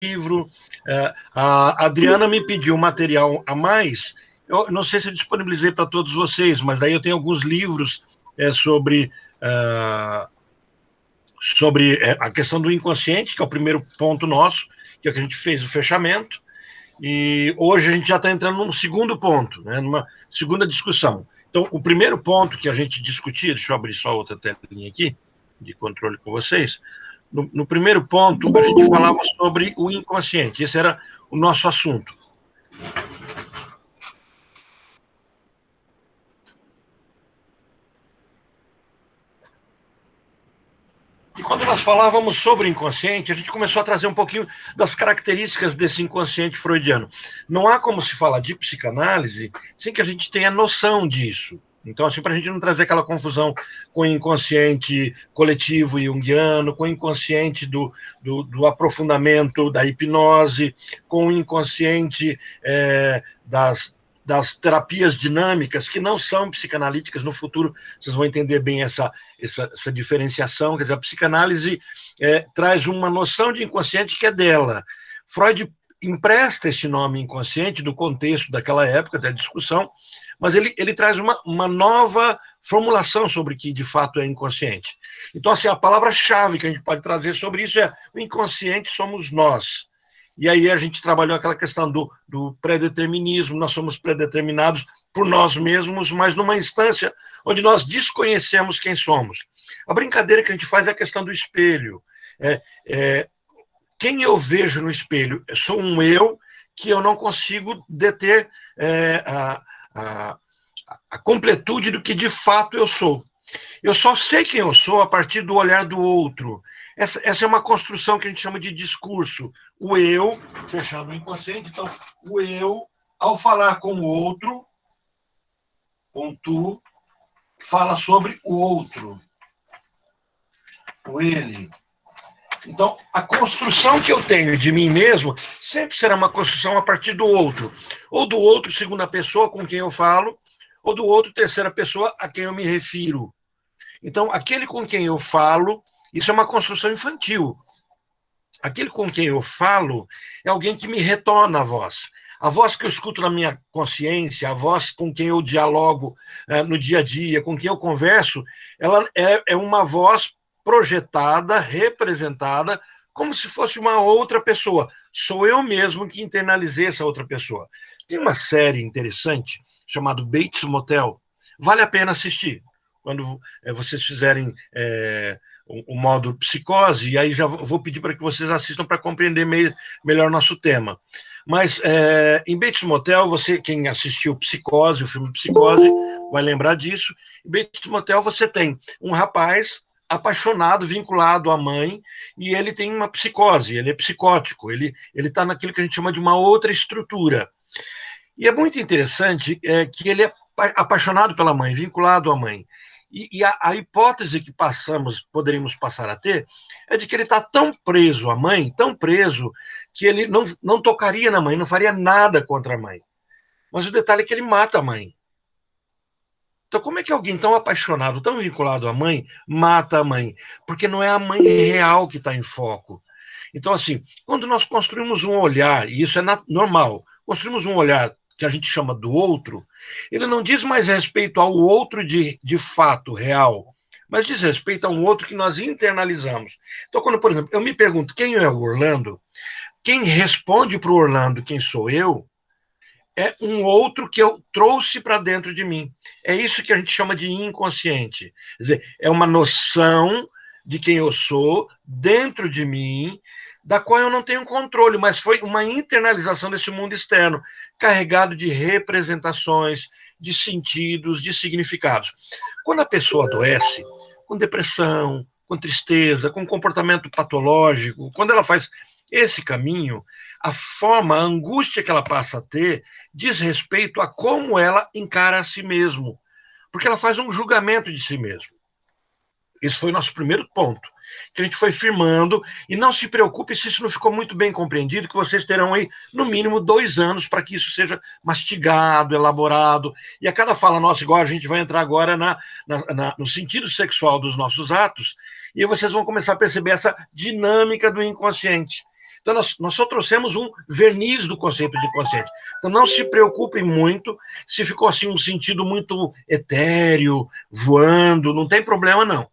livro. A Adriana me pediu material a mais. Eu não sei se eu disponibilizei para todos vocês, mas daí eu tenho alguns livros sobre a questão do inconsciente, que é o primeiro ponto nosso, que é o que a gente fez o fechamento. E hoje a gente já está entrando num segundo ponto, né, numa segunda discussão. Então, o primeiro ponto que a gente discutia, deixa eu abrir só outra telinha aqui, de controle com vocês. No primeiro ponto, a gente falava sobre o inconsciente, esse era o nosso assunto. E quando nós falávamos sobre o inconsciente, a gente começou a trazer um pouquinho das características desse inconsciente freudiano. Não há como se falar de psicanálise sem que a gente tenha noção disso. Então, assim, para a gente não trazer aquela confusão com o inconsciente coletivo junguiano, com o inconsciente do aprofundamento da hipnose, com o inconsciente das terapias dinâmicas, que não são psicanalíticas. No futuro vocês vão entender bem essa diferenciação. Quer dizer, a psicanálise traz uma noção de inconsciente que é dela. Freud empresta esse nome inconsciente do contexto daquela época, da discussão, mas ele traz uma nova formulação sobre o que de fato é inconsciente. Então, assim, a palavra-chave que a gente pode trazer sobre isso é: o inconsciente somos nós. E aí a gente trabalhou aquela questão do pré-determinismo. Nós somos predeterminados por nós mesmos, mas numa instância onde nós desconhecemos quem somos. A brincadeira que a gente faz é a questão do espelho. Quem eu vejo no espelho? Eu sou um eu que eu não consigo deter a completude do que de fato eu sou. Eu só sei quem eu sou a partir do olhar do outro. Essa é uma construção que a gente chama de discurso. O eu, fechando o inconsciente, então, o eu, ao falar com o outro, com tu, fala sobre o outro, o ele. Então, a construção que eu tenho de mim mesmo sempre será uma construção a partir do outro. Ou do outro, segunda pessoa, com quem eu falo, ou do outro, terceira pessoa, a quem eu me refiro. Então, aquele com quem eu falo, isso é uma construção infantil. Aquele com quem eu falo é alguém que me retorna a voz. A voz que eu escuto na minha consciência, a voz com quem eu dialogo no dia a dia, com quem eu converso, ela é uma voz projetada, representada, como se fosse uma outra pessoa. Sou eu mesmo que internalizei essa outra pessoa. Tem uma série interessante chamada Bates Motel. Vale a pena assistir. Quando vocês fizerem o modo psicose, e aí já vou pedir para que vocês assistam para compreender melhor o nosso tema. Mas em Bates Motel, quem assistiu Psicose, o filme Psicose, vai lembrar disso. Em Bates Motel você tem um rapaz apaixonado, vinculado à mãe, e ele tem uma psicose, ele é psicótico, ele está naquilo que a gente chama de uma outra estrutura. E é muito interessante que ele é apaixonado pela mãe, vinculado à mãe. E a hipótese que poderíamos passar a ter, é de que ele está tão preso à mãe, tão preso, que ele não tocaria na mãe, não faria nada contra a mãe. Mas o detalhe é que ele mata a mãe. Então, como é que alguém tão apaixonado, tão vinculado à mãe, mata a mãe? Porque não é a mãe real que está em foco. Então, assim, quando nós construímos um olhar, e isso é normal, construímos um olhar que a gente chama do outro, ele não diz mais respeito ao outro de fato, real, mas diz respeito a um outro que nós internalizamos. Então, quando, por exemplo, eu me pergunto quem é o Orlando, quem responde para o Orlando quem sou eu, é um outro que eu trouxe para dentro de mim. É isso que a gente chama de inconsciente. Quer dizer, é uma noção de quem eu sou dentro de mim, da qual eu não tenho controle, mas foi uma internalização desse mundo externo, carregado de representações, de sentidos, de significados. Quando a pessoa adoece, com depressão, com tristeza, com comportamento patológico, quando ela faz esse caminho, a forma, a angústia que ela passa a ter diz respeito a como ela encara a si mesmo, porque ela faz um julgamento de si mesmo. Esse foi o nosso primeiro ponto, que a gente foi firmando, e não se preocupe se isso não ficou muito bem compreendido, que vocês terão aí, no mínimo, 2 anos para que isso seja mastigado, elaborado, e a cada fala nossa, igual a gente vai entrar agora no sentido sexual dos nossos atos, e aí vocês vão começar a perceber essa dinâmica do inconsciente. Então, nós só trouxemos um verniz do conceito de inconsciente. Então, não se preocupem muito se ficou assim um sentido muito etéreo, voando, não tem problema, não.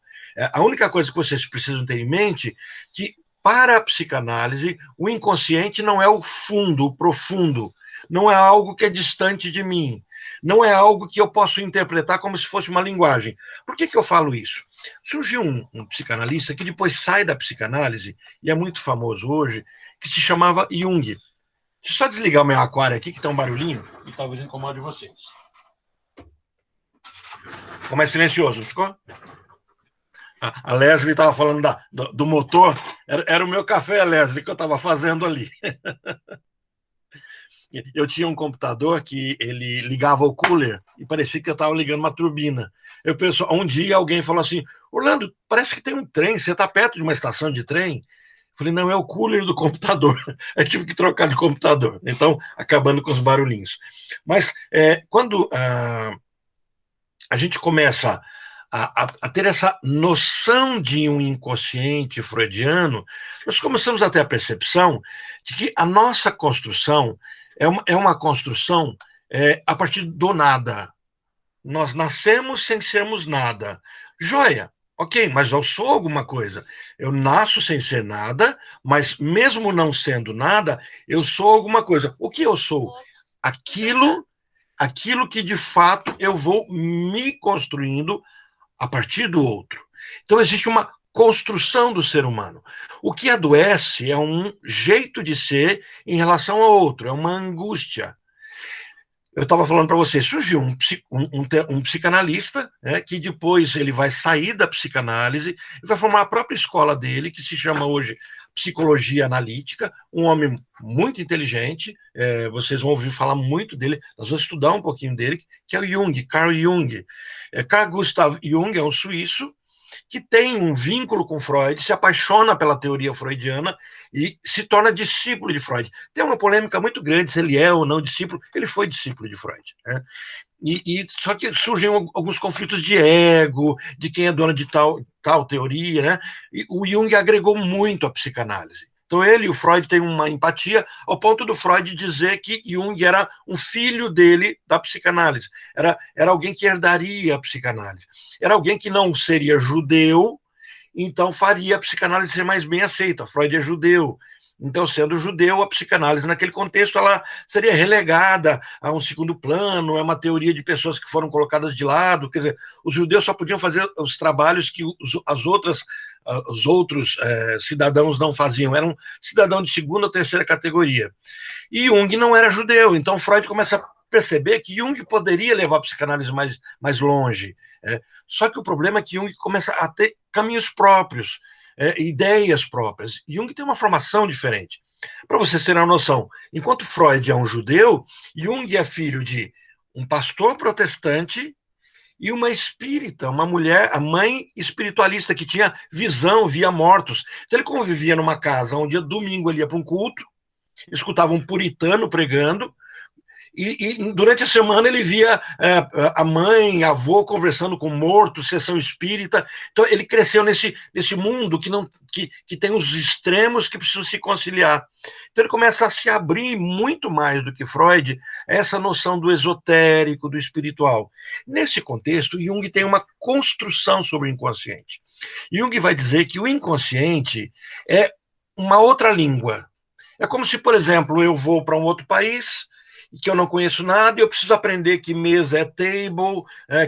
A única coisa que vocês precisam ter em mente é que, para a psicanálise, o inconsciente não é o fundo, o profundo, não é algo que é distante de mim, não é algo que eu posso interpretar como se fosse uma linguagem. Por que eu falo isso? Surgiu um psicanalista que depois sai da psicanálise, e é muito famoso hoje, que se chamava Jung. Deixa eu só desligar o meu aquário aqui, que tá um barulhinho, e talvez incomode vocês. Ficou mais silencioso, não ficou? A Leslie estava falando do motor, era o meu café, Leslie, que eu estava fazendo ali. Eu tinha um computador que ele ligava o cooler e parecia que eu estava ligando uma turbina. Eu penso, um dia alguém falou assim, Orlando, parece que tem um trem, você está perto de uma estação de trem? Eu falei, não, é o cooler do computador. Eu tive que trocar de computador. Então, acabando com os barulhinhos. Mas, quando a gente começa a ter essa noção de um inconsciente freudiano, nós começamos a ter a percepção de que a nossa construção é uma construção a partir do nada. Nós nascemos sem sermos nada. Joia, ok, mas eu sou alguma coisa. Eu nasço sem ser nada, mas mesmo não sendo nada, eu sou alguma coisa. O que eu sou? Aquilo que de fato eu vou me construindo a partir do outro. Então, existe uma construção do ser humano. O que adoece é um jeito de ser em relação ao outro, é uma angústia. Eu estava falando para você, surgiu um psicanalista, né, que depois ele vai sair da psicanálise e vai formar a própria escola dele, que se chama hoje Psicologia Analítica, um homem muito inteligente, vocês vão ouvir falar muito dele, nós vamos estudar um pouquinho dele, que é o Jung, Carl Jung. Carl Gustav Jung é um suíço que tem um vínculo com Freud, se apaixona pela teoria freudiana e se torna discípulo de Freud. Tem uma polêmica muito grande se ele é ou não discípulo, ele foi discípulo de Freud, né? Só que surgem alguns conflitos de ego, de quem é dono de tal teoria, né? E o Jung agregou muito à psicanálise. Então, ele e o Freud têm uma empatia, ao ponto do Freud dizer que Jung era um filho dele da psicanálise. Era alguém que herdaria a psicanálise. Era alguém que não seria judeu, então faria a psicanálise ser mais bem aceita. Freud é judeu. Então, sendo judeu, a psicanálise, naquele contexto, ela seria relegada a um segundo plano, é uma teoria de pessoas que foram colocadas de lado. Quer dizer, os judeus só podiam fazer os trabalhos que os outros cidadãos não faziam. Era um cidadão de segunda ou terceira categoria. E Jung não era judeu, então Freud começa a perceber que Jung poderia levar a psicanálise mais longe. Só que o problema é que Jung começa a ter caminhos próprios, ideias próprias. Jung tem uma formação diferente. Para vocês terem uma noção, enquanto Freud é um judeu, Jung é filho de um pastor protestante e uma espírita, uma mulher, a mãe espiritualista, que tinha visão, via mortos. Então ele convivia numa casa onde domingo ele ia para um culto, escutava um puritano pregando, e durante a semana ele via a mãe, a avô conversando com morto, sessão espírita. Então ele cresceu nesse mundo que tem os extremos que precisam se conciliar. Então ele começa a se abrir muito mais do que Freud a essa noção do esotérico, do espiritual. Nesse contexto, Jung tem uma construção sobre o inconsciente. Jung vai dizer que o inconsciente é uma outra língua. É como se, por exemplo, eu vou para um outro país que eu não conheço nada, e eu preciso aprender que mesa é table,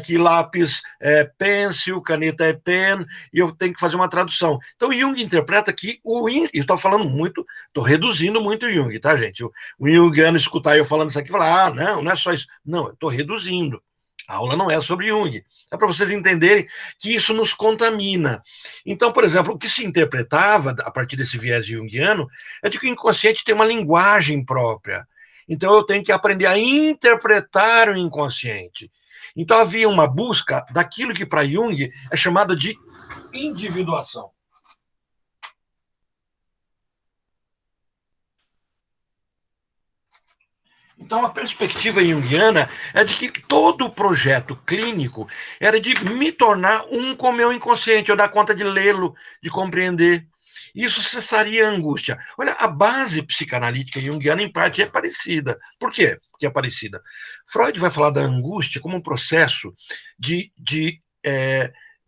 que lápis é pencil, caneta é pen, e eu tenho que fazer uma tradução. Então, Jung interpreta que eu estou falando muito, estou reduzindo muito o Jung, tá, gente? O Jungiano escutar eu falando isso aqui, falar, não é só isso. Não, eu estou reduzindo. A aula não é sobre Jung. É para vocês entenderem que isso nos contamina. Então, por exemplo, o que se interpretava a partir desse viés junguiano é de que o inconsciente tem uma linguagem própria. Então, eu tenho que aprender a interpretar o inconsciente. Então, havia uma busca daquilo que, para Jung, é chamada de individuação. Então, a perspectiva junguiana é de que todo o projeto clínico era de me tornar um com o meu inconsciente, eu dar conta de lê-lo, de compreender. Isso cessaria a angústia. Olha, a base psicanalítica junguiana, em parte, é parecida. Por quê que é parecida? Freud vai falar da angústia como um processo de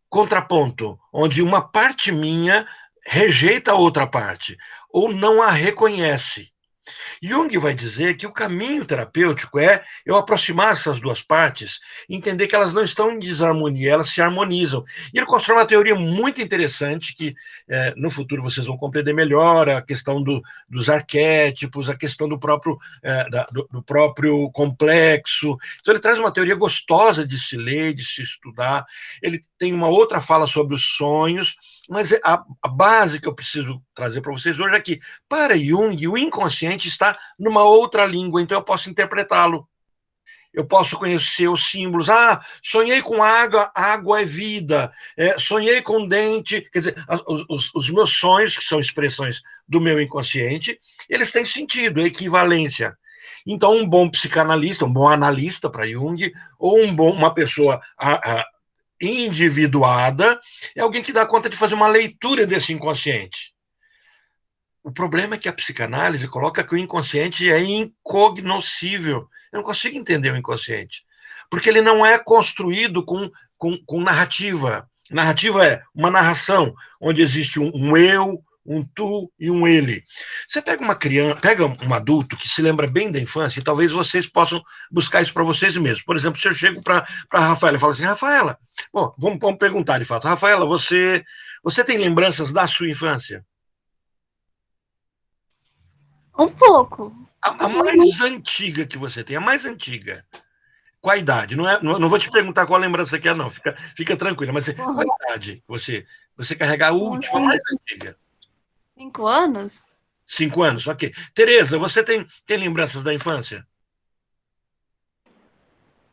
contraponto, onde uma parte minha rejeita a outra parte, ou não a reconhece. Jung vai dizer que o caminho terapêutico é eu aproximar essas duas partes, entender que elas não estão em desarmonia, elas se harmonizam. E ele constrói uma teoria muito interessante que no futuro vocês vão compreender melhor, a questão dos arquétipos, a questão do próprio complexo. Então ele traz uma teoria gostosa de se ler, de se estudar. Ele tem uma outra fala sobre os sonhos, mas a base que eu preciso trazer para vocês hoje é que, para Jung, o inconsciente está numa outra língua, então eu posso interpretá-lo. Eu posso conhecer os símbolos. Ah, sonhei com água, água é vida. Sonhei com dente. Quer dizer, os meus sonhos, que são expressões do meu inconsciente, eles têm sentido, é equivalência. Então, um bom psicanalista, um bom analista para Jung, ou uma pessoa individuada, é alguém que dá conta de fazer uma leitura desse inconsciente. O problema é que a psicanálise coloca que o inconsciente é incognoscível. Eu não consigo entender o inconsciente. Porque ele não é construído com narrativa. Narrativa é uma narração, onde existe um eu, um tu e um ele. Você pega uma criança, pega um adulto que se lembra bem da infância, e talvez vocês possam buscar isso para vocês mesmos. Por exemplo, se eu chego para a Rafaela e falo assim, Rafaela, bom, vamos perguntar de fato, Rafaela, você tem lembranças da sua infância? Um pouco. A mais antiga que você tem, a mais antiga. Qual a idade? Não vou te perguntar qual lembrança que é, não. Fica tranquila. Mas qual a idade você carrega a última, mais antiga? 5 anos? 5 anos, ok. Tereza, você tem lembranças da infância?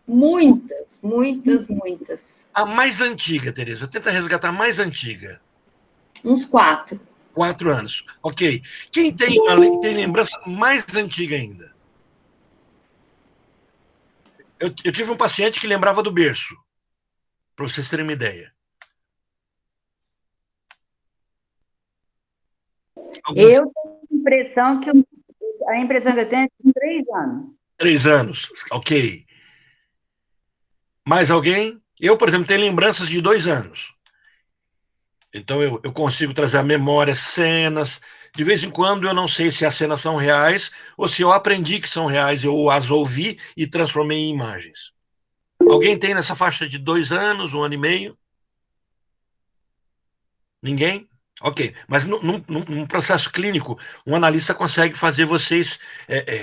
Muitas, muitas, muitas. A mais antiga, Tereza. Tenta resgatar a mais antiga. Uns 4. 4 anos. Ok. Quem tem lembrança mais antiga ainda? Eu tive um paciente que lembrava do berço, para vocês terem uma ideia. Eu tenho a impressão que eu tenho é de 3 anos. 3 anos, ok. Mais alguém? Eu, por exemplo, tenho lembranças de 2 anos. Então eu consigo trazer à memória cenas. De vez em quando eu não sei se as cenas são reais ou se eu aprendi que são reais, eu as ouvi e transformei em imagens. Alguém tem nessa faixa de 2 anos, 1 ano e meio? Ninguém? Ok, mas num processo clínico, um analista consegue fazer vocês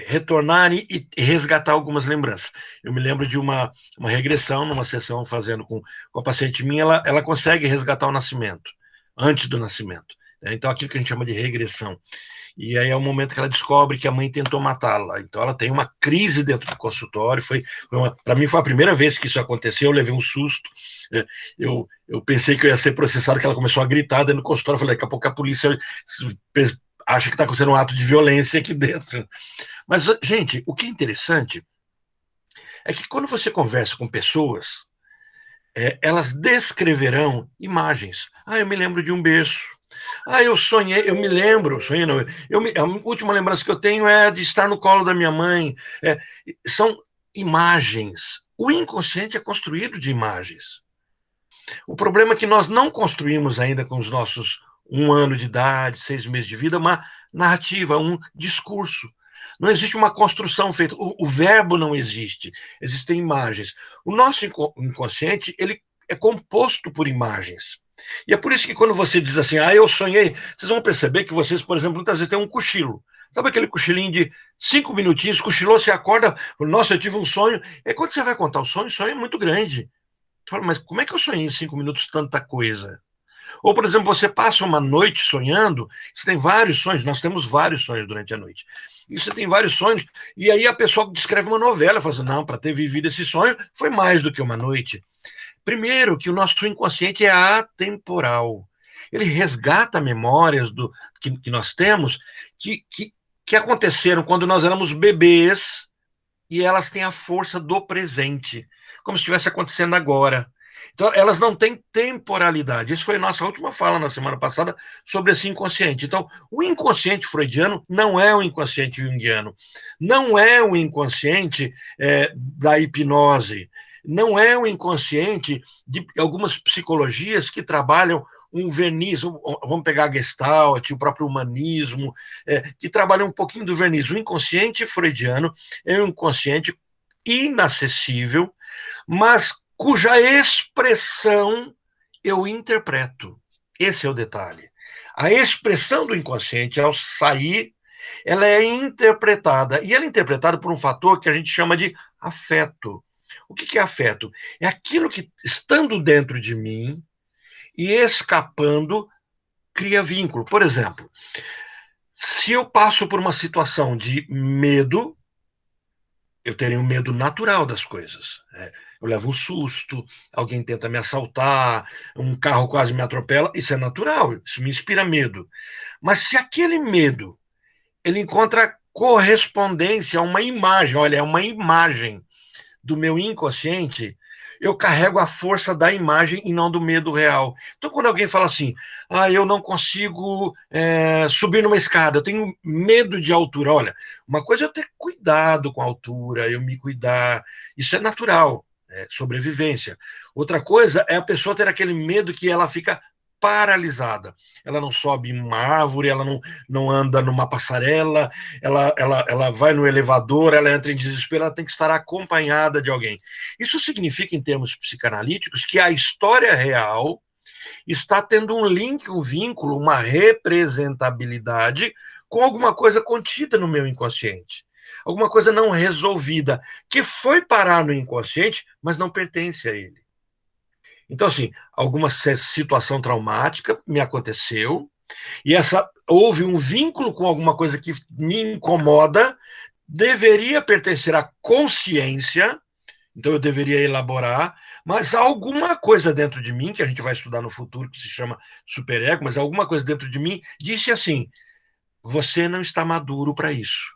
retornarem e resgatar algumas lembranças. Eu me lembro de uma regressão, numa sessão fazendo com a paciente minha, ela consegue resgatar o nascimento, antes do nascimento. Então, aquilo que a gente chama de regressão. E aí é o momento que ela descobre que a mãe tentou matá-la. Então ela tem uma crise dentro do consultório. Para mim foi a primeira vez que isso aconteceu, eu levei um susto. Eu pensei que eu ia ser processado, que ela começou a gritar dentro do consultório. Eu falei, daqui a pouco a polícia acha que está acontecendo um ato de violência aqui dentro. Mas, gente, o que é interessante é que quando você conversa com pessoas, elas descreverão imagens. Ah, eu me lembro de um berço. Ah, eu sonhei, eu me lembro, sonhei não, a última lembrança que eu tenho é de estar no colo da minha mãe. São imagens. O inconsciente é construído de imagens. O problema é que nós não construímos ainda com os nossos 1 ano de idade, 6 meses de vida, uma narrativa, um discurso. Não existe uma construção feita. O verbo não existe. Existem imagens. O nosso inconsciente, ele é composto por imagens. E é por isso que quando você diz assim, eu sonhei, vocês vão perceber que vocês, por exemplo, muitas vezes têm um cochilo. Sabe aquele cochilinho de 5 minutinhos, cochilou, você acorda, nossa, eu tive um sonho. E quando você vai contar o sonho é muito grande. Você fala, mas como é que eu sonhei em 5 minutos tanta coisa? Ou, por exemplo, você passa uma noite sonhando, você tem vários sonhos, nós temos vários sonhos durante a noite. E você tem vários sonhos, e aí a pessoa descreve uma novela, fala assim, não, para ter vivido esse sonho, foi mais do que uma noite. Primeiro, que o nosso inconsciente é atemporal. Ele resgata memórias que nós temos que aconteceram quando nós éramos bebês e elas têm a força do presente, como se estivesse acontecendo agora. Então, elas não têm temporalidade. Isso foi a nossa última fala na semana passada sobre esse inconsciente. Então, o inconsciente freudiano não é o inconsciente junguiano, não é o inconsciente da hipnose, não é o inconsciente de algumas psicologias que trabalham um verniz, vamos pegar a Gestalt, o próprio humanismo, que trabalham um pouquinho do verniz. O inconsciente freudiano é um inconsciente inacessível, mas cuja expressão eu interpreto. Esse é o detalhe. A expressão do inconsciente, ao sair, ela é interpretada. E ela é interpretada por um fator que a gente chama de afeto. O que é afeto? É aquilo que, estando dentro de mim e escapando, cria vínculo. Por exemplo, se eu passo por uma situação de medo, eu teria um medo natural das coisas. Eu levo um susto, alguém tenta me assaltar, um carro quase me atropela, isso é natural, isso me inspira medo. Mas se aquele medo, ele encontra correspondência a uma imagem, olha, é uma imagem do meu inconsciente, eu carrego a força da imagem e não do medo real. Então, quando alguém fala assim, eu não consigo subir numa escada, eu tenho medo de altura. Olha, uma coisa é eu ter cuidado com a altura, eu me cuidar, isso é natural, sobrevivência. Outra coisa é a pessoa ter aquele medo que ela fica paralisada. Ela não sobe em uma árvore, ela não anda numa passarela, ela vai no elevador, ela entra em desespero, ela tem que estar acompanhada de alguém. Isso significa, em termos psicanalíticos, que a história real está tendo um link, um vínculo, uma representabilidade com alguma coisa contida no meu inconsciente. Alguma coisa não resolvida, que foi parar no inconsciente, mas não pertence a ele. Então, assim, alguma situação traumática me aconteceu, e houve um vínculo com alguma coisa que me incomoda, deveria pertencer à consciência, então eu deveria elaborar, mas há alguma coisa dentro de mim, que a gente vai estudar no futuro, que se chama superego, mas alguma coisa dentro de mim disse assim, você não está maduro para isso.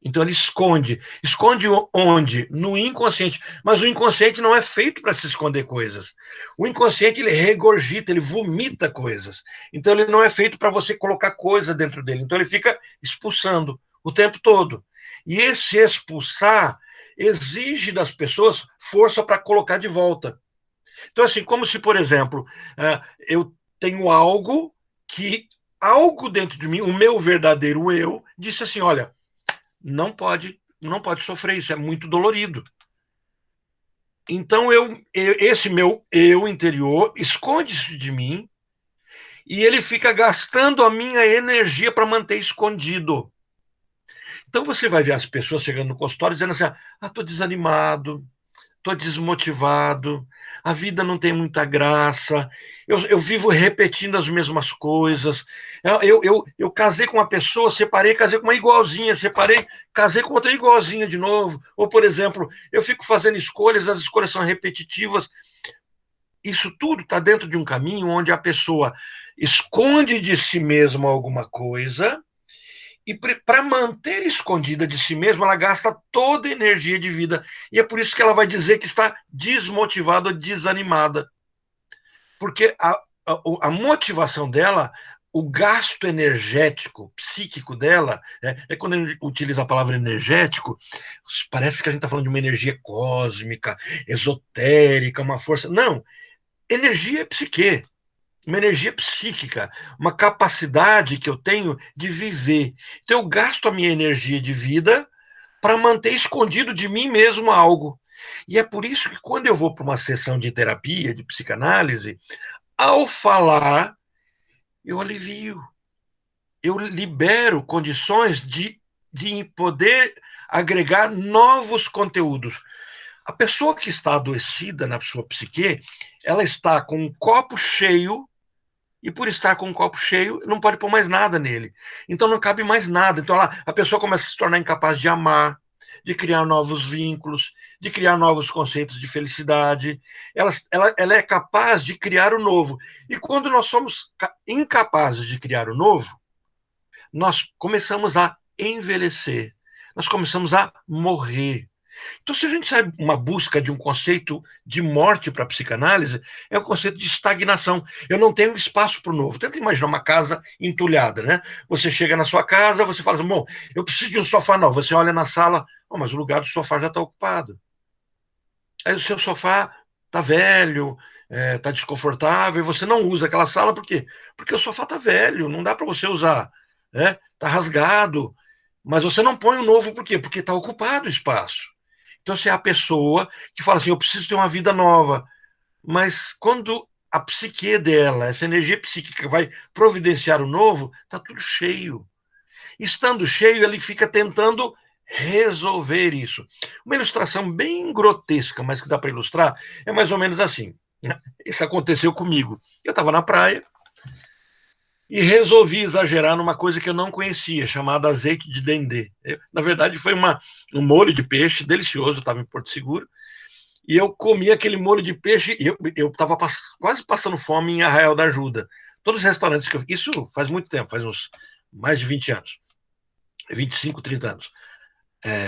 Então ele esconde. Esconde onde? No inconsciente. Mas o inconsciente não é feito para se esconder coisas. O inconsciente, ele regurgita, ele vomita coisas. Então ele não é feito para você colocar coisa dentro dele. Então ele fica expulsando o tempo todo. E esse expulsar exige das pessoas força para colocar de volta. Então, assim, como se, por exemplo, eu tenho algo dentro de mim, o meu verdadeiro eu, disse assim, olha, não pode sofrer isso, é muito dolorido. Então, esse meu eu interior esconde-se de mim e ele fica gastando a minha energia para manter escondido. Então, você vai ver as pessoas chegando no consultório dizendo assim, estou desanimado, estou desmotivado, a vida não tem muita graça, eu vivo repetindo as mesmas coisas, eu casei com uma pessoa, separei, casei com uma igualzinha, separei, casei com outra igualzinha de novo, ou, por exemplo, eu fico fazendo escolhas, as escolhas são repetitivas. Isso tudo está dentro de um caminho onde a pessoa esconde de si mesma alguma coisa, e para manter escondida de si mesma, ela gasta toda a energia de vida. E é por isso que ela vai dizer que está desmotivada, desanimada. Porque a motivação dela, o gasto energético, psíquico dela, quando a gente utiliza a palavra energético, parece que a gente está falando de uma energia cósmica, esotérica, uma força. Não, energia é psique. Uma energia psíquica, uma capacidade que eu tenho de viver. Então, eu gasto a minha energia de vida para manter escondido de mim mesmo algo. E é por isso que, quando eu vou para uma sessão de terapia, de psicanálise, ao falar, eu alivio. Eu libero condições de poder agregar novos conteúdos. A pessoa que está adoecida na sua psique, ela está com um copo cheio, e por estar com um copo cheio, não pode pôr mais nada nele. Então não cabe mais nada. Então a pessoa começa a se tornar incapaz de amar, de criar novos vínculos, de criar novos conceitos de felicidade. Ela é capaz de criar o novo. E quando nós somos incapazes de criar o novo, nós começamos a envelhecer, nós começamos a morrer. Então, se a gente sai uma busca de um conceito de morte para a psicanálise, é o conceito de estagnação. Eu não tenho espaço para o novo. Tenta imaginar uma casa entulhada, né? Você chega na sua casa, você fala assim, bom, eu preciso de um sofá novo. Você olha na sala, oh, mas o lugar do sofá já está ocupado. Aí o seu sofá está velho, está desconfortável, e você não usa aquela sala, por quê? Porque o sofá está velho, não dá para você usar, né? Está rasgado, mas você não põe o novo, por quê? Porque está ocupado o espaço. Então, você é a pessoa que fala assim, eu preciso ter uma vida nova, mas quando a psique dela, essa energia psíquica vai providenciar o novo, está tudo cheio. Estando cheio, ele fica tentando resolver isso. Uma ilustração bem grotesca, mas que dá para ilustrar, é mais ou menos assim. Isso aconteceu comigo. Eu estava na praia e resolvi exagerar numa coisa que eu não conhecia, chamada azeite de dendê. Na verdade, foi um molho de peixe delicioso, eu estava em Porto Seguro, e eu comi aquele molho de peixe, e eu estava quase passando fome em Arraial da Ajuda. Todos os restaurantes que eu... Isso faz muito tempo, faz uns mais de 20 anos. 25, 30 anos.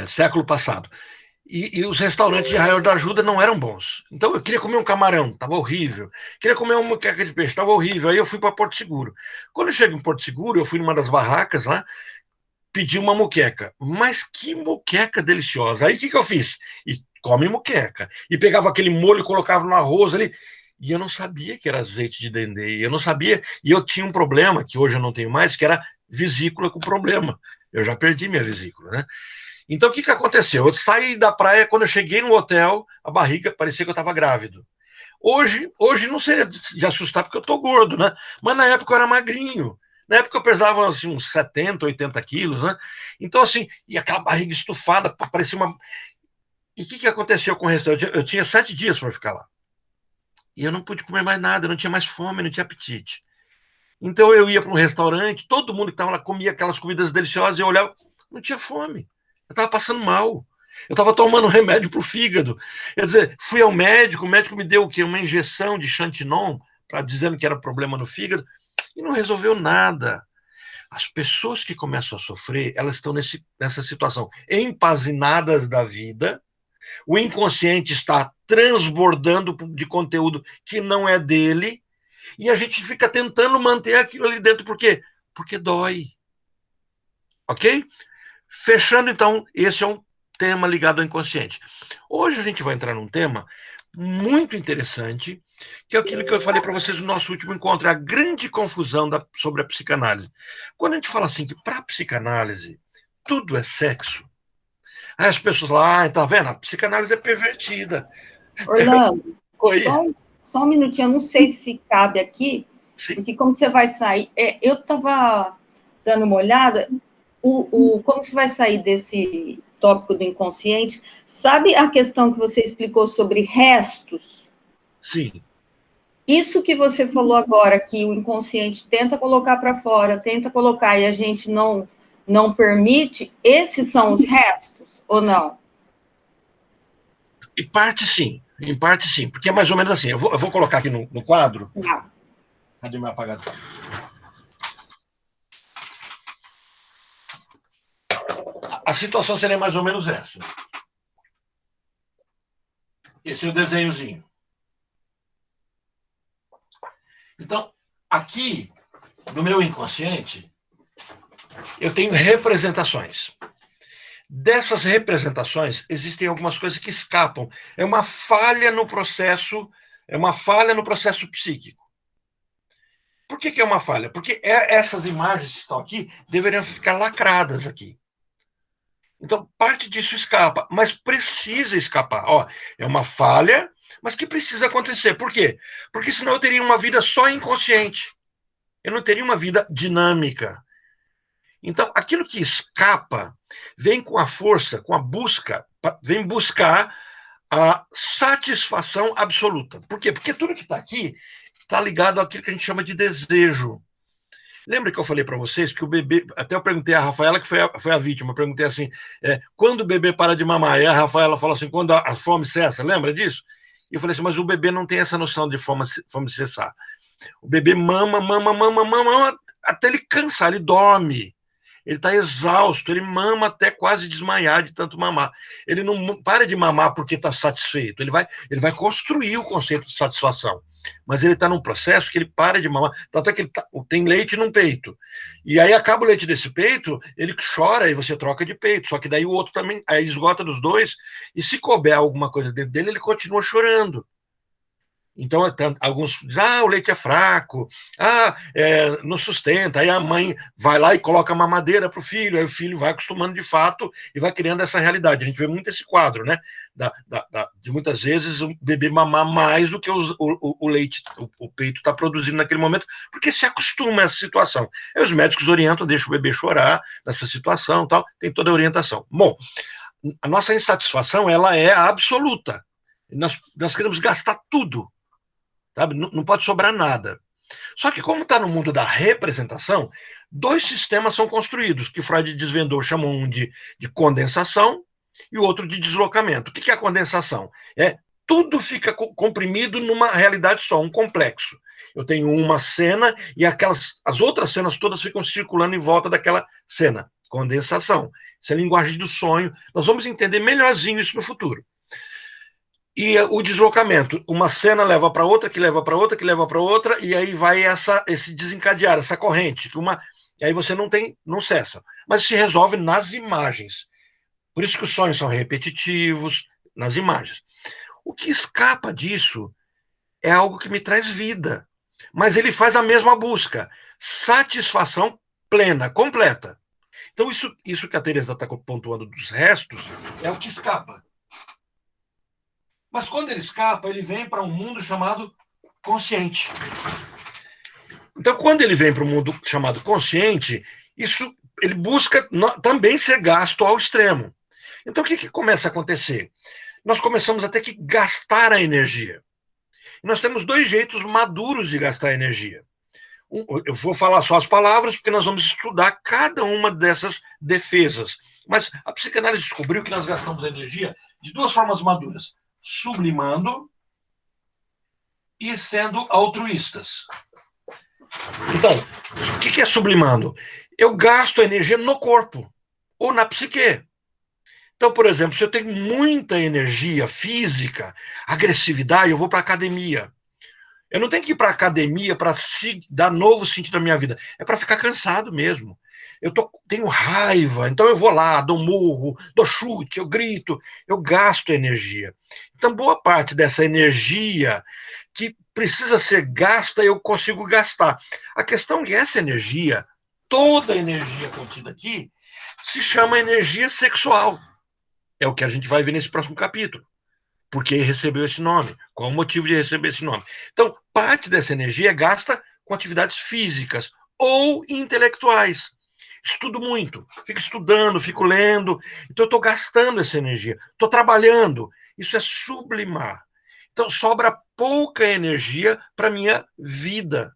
Século passado. E os restaurantes de Arraial da Ajuda não eram bons. Então eu queria comer um camarão, estava horrível. Queria comer uma moqueca de peixe, estava horrível. Aí eu fui para Porto Seguro. Quando eu chego em Porto Seguro, eu fui numa das barracas lá, pedi uma moqueca. Mas que moqueca deliciosa. Aí o que eu fiz? E come moqueca. E pegava aquele molho e colocava no arroz ali. E eu não sabia que era azeite de dendê. Eu não sabia. E eu tinha um problema, que hoje eu não tenho mais, que era vesícula com problema. Eu já perdi minha vesícula, né? Então, o que aconteceu? Eu saí da praia, quando eu cheguei no hotel, a barriga parecia que eu estava grávido. Hoje não seria de assustar, porque eu estou gordo, né? Mas na época eu era magrinho. Na época eu pesava assim, uns 70, 80 quilos, né? Então, assim, e aquela barriga estufada, parecia uma... E o que aconteceu com o restaurante? Eu tinha 7 dias para ficar lá. E eu não pude comer mais nada, eu não tinha mais fome, não tinha apetite. Então eu ia para um restaurante, todo mundo que estava lá comia aquelas comidas deliciosas, e eu olhava, não tinha fome. Eu estava passando mal. Eu estava tomando remédio para o fígado. Quer dizer, fui ao médico, o médico me deu o quê? Uma injeção de Xantinon, dizendo que era problema no fígado, e não resolveu nada. As pessoas que começam a sofrer, elas estão nessa situação, empazinadas da vida, o inconsciente está transbordando de conteúdo que não é dele, e a gente fica tentando manter aquilo ali dentro, por quê? Porque dói. Ok? Fechando, então, esse é um tema ligado ao inconsciente. Hoje a gente vai entrar num tema muito interessante, que é aquilo que eu falei para vocês no nosso último encontro, a grande confusão sobre a psicanálise. Quando a gente fala assim que para a psicanálise tudo é sexo, aí as pessoas falam, tá vendo? A psicanálise é pervertida. Orlando, Oi. Só um minutinho, eu não sei se cabe aqui, Sim. porque como você vai sair... eu estava dando uma olhada, como você vai sair desse tópico do inconsciente, sabe a questão que você explicou sobre restos? Sim. Isso que você falou agora, que o inconsciente tenta colocar para fora, tenta colocar e a gente não permite, esses são os restos, ou não? Em parte, sim, porque é mais ou menos assim. Eu vou colocar aqui no quadro. Não. Cadê meu apagador? A situação seria mais ou menos essa. Esse é o desenhozinho. Então, aqui, no meu inconsciente, eu tenho representações. Dessas representações, existem algumas coisas que escapam. É uma falha no processo psíquico. Por que é uma falha? Porque essas imagens que estão aqui deveriam ficar lacradas aqui. Então, parte disso escapa, mas precisa escapar. Ó, é uma falha, mas que precisa acontecer. Por quê? Porque senão eu teria uma vida só inconsciente. Eu não teria uma vida dinâmica. Então, aquilo que escapa vem com a força, com a busca, vem buscar a satisfação absoluta. Por quê? Porque tudo que está aqui está ligado àquilo que a gente chama de desejo. Lembra que eu falei para vocês que o bebê... Até eu perguntei a Rafaela, que foi a vítima, eu perguntei assim, quando o bebê para de mamar? E a Rafaela falou assim, quando a fome cessa, lembra disso? E eu falei assim, mas o bebê não tem essa noção de fome cessar. O bebê mama, até ele cansar, ele dorme. ele está exausto, ele mama até quase desmaiar de tanto mamar. Ele não para de mamar porque está satisfeito, ele vai construir o conceito de satisfação. Mas ele está num processo que ele para de mamar, tanto é que ele tem leite num peito. E aí acaba o leite desse peito, ele chora e você troca de peito. Só que daí o outro também, aí esgota dos dois, e se couber alguma coisa dentro dele, ele continua chorando. Então, alguns dizem, o leite é fraco, não sustenta. Aí a mãe vai lá e coloca mamadeira para o filho, aí o filho vai acostumando de fato e vai criando essa realidade. A gente vê muito esse quadro, né? De muitas vezes o bebê mamar mais do que o leite, o peito está produzindo naquele momento, porque se acostuma a essa situação. Aí os médicos orientam, deixam o bebê chorar nessa situação, tal, tem toda a orientação. Bom, a nossa insatisfação, ela é absoluta. Nós queremos gastar tudo. Sabe? Não pode sobrar nada. Só que como está no mundo da representação, dois sistemas são construídos, que Freud desvendou, chamou um de condensação e o outro de deslocamento. O que é a condensação? Tudo fica comprimido numa realidade só, um complexo. Eu tenho uma cena e as outras cenas todas ficam circulando em volta daquela cena. Condensação. Isso é a linguagem do sonho. Nós vamos entender melhorzinho isso no futuro. E o deslocamento, uma cena leva para outra, que leva para outra, que leva para outra, e aí vai esse desencadear, essa corrente, e aí você não cessa. Mas se resolve nas imagens. Por isso que os sonhos são repetitivos, nas imagens. O que escapa disso é algo que me traz vida. Mas ele faz a mesma busca. Satisfação plena, completa. Então isso que a Teresa está pontuando dos restos é o que escapa. Mas quando ele escapa, ele vem para um mundo chamado consciente. Então, quando ele vem para um mundo chamado consciente, ele busca também ser gasto ao extremo. Então, o que começa a acontecer? Nós começamos a ter que gastar a energia. E nós temos dois jeitos maduros de gastar a energia. Eu vou falar só as palavras, porque nós vamos estudar cada uma dessas defesas. Mas a psicanálise descobriu que nós gastamos a energia de duas formas maduras. Sublimando e sendo altruístas. Então, o que é sublimando? Eu gasto energia no corpo ou na psique. Então, por exemplo, se eu tenho muita energia física, agressividade, eu vou para a academia. Eu não tenho que ir para a academia para dar novo sentido à minha vida. É para ficar cansado mesmo. Tenho raiva, então eu vou lá, dou murro, dou chute, eu grito, eu gasto energia. Então, boa parte dessa energia que precisa ser gasta, eu consigo gastar. A questão é que essa energia, toda a energia contida aqui, se chama energia sexual. É o que a gente vai ver nesse próximo capítulo. Por que recebeu esse nome? Qual o motivo de receber esse nome? Então, parte dessa energia é gasta com atividades físicas ou intelectuais. Estudo muito, fico estudando, fico lendo, então eu estou gastando essa energia, estou trabalhando, isso é sublimar. Então sobra pouca energia para a minha vida,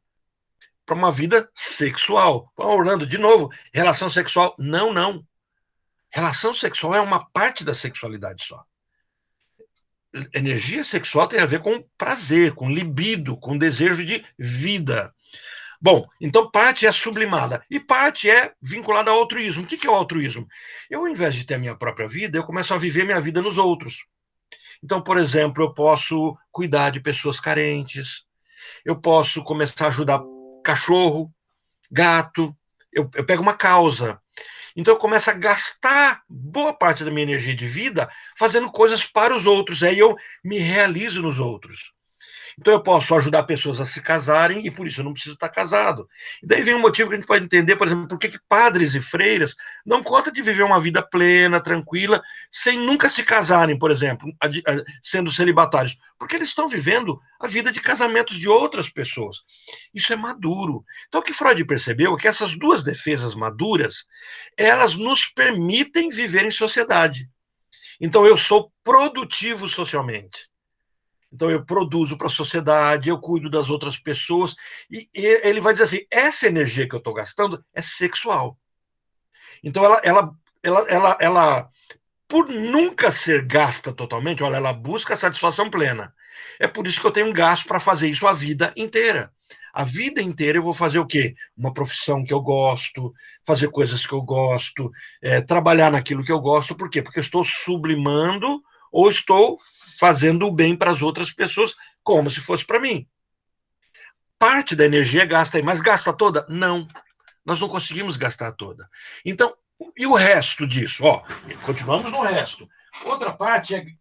para uma vida sexual. Orlando, de novo, relação sexual, não. Relação sexual é uma parte da sexualidade só. Energia sexual tem a ver com prazer, com libido, com desejo de vida. Bom, então parte é sublimada e parte é vinculada ao altruísmo. O que é o altruísmo? Eu, ao invés de ter a minha própria vida, eu começo a viver minha vida nos outros. Então, por exemplo, eu posso cuidar de pessoas carentes, eu posso começar a ajudar cachorro, gato, eu pego uma causa. Então eu começo a gastar boa parte da minha energia de vida fazendo coisas para os outros, aí eu me realizo nos outros. Então eu posso ajudar pessoas a se casarem e por isso eu não preciso estar casado. E daí vem um motivo que a gente pode entender, por exemplo, por que padres e freiras não contam de viver uma vida plena, tranquila, sem nunca se casarem, por exemplo, sendo celibatários. Porque eles estão vivendo a vida de casamentos de outras pessoas. Isso é maduro. Então o que Freud percebeu é que essas duas defesas maduras, elas nos permitem viver em sociedade. Então eu sou produtivo socialmente. Então eu produzo para a sociedade, eu cuido das outras pessoas, e ele vai dizer assim, essa energia que eu estou gastando é sexual. Então ela, por nunca ser gasta totalmente, olha, ela busca a satisfação plena. É por isso que eu tenho um gasto para fazer isso a vida inteira. A vida inteira eu vou fazer o quê? Uma profissão que eu gosto, fazer coisas que eu gosto, trabalhar naquilo que eu gosto. Por quê? Porque eu estou sublimando ou estou fazendo o bem para as outras pessoas, como se fosse para mim. Parte da energia gasta aí, mas gasta toda? Não. Nós não conseguimos gastar toda. Então, e o resto disso? Ó, continuamos no resto. Outra parte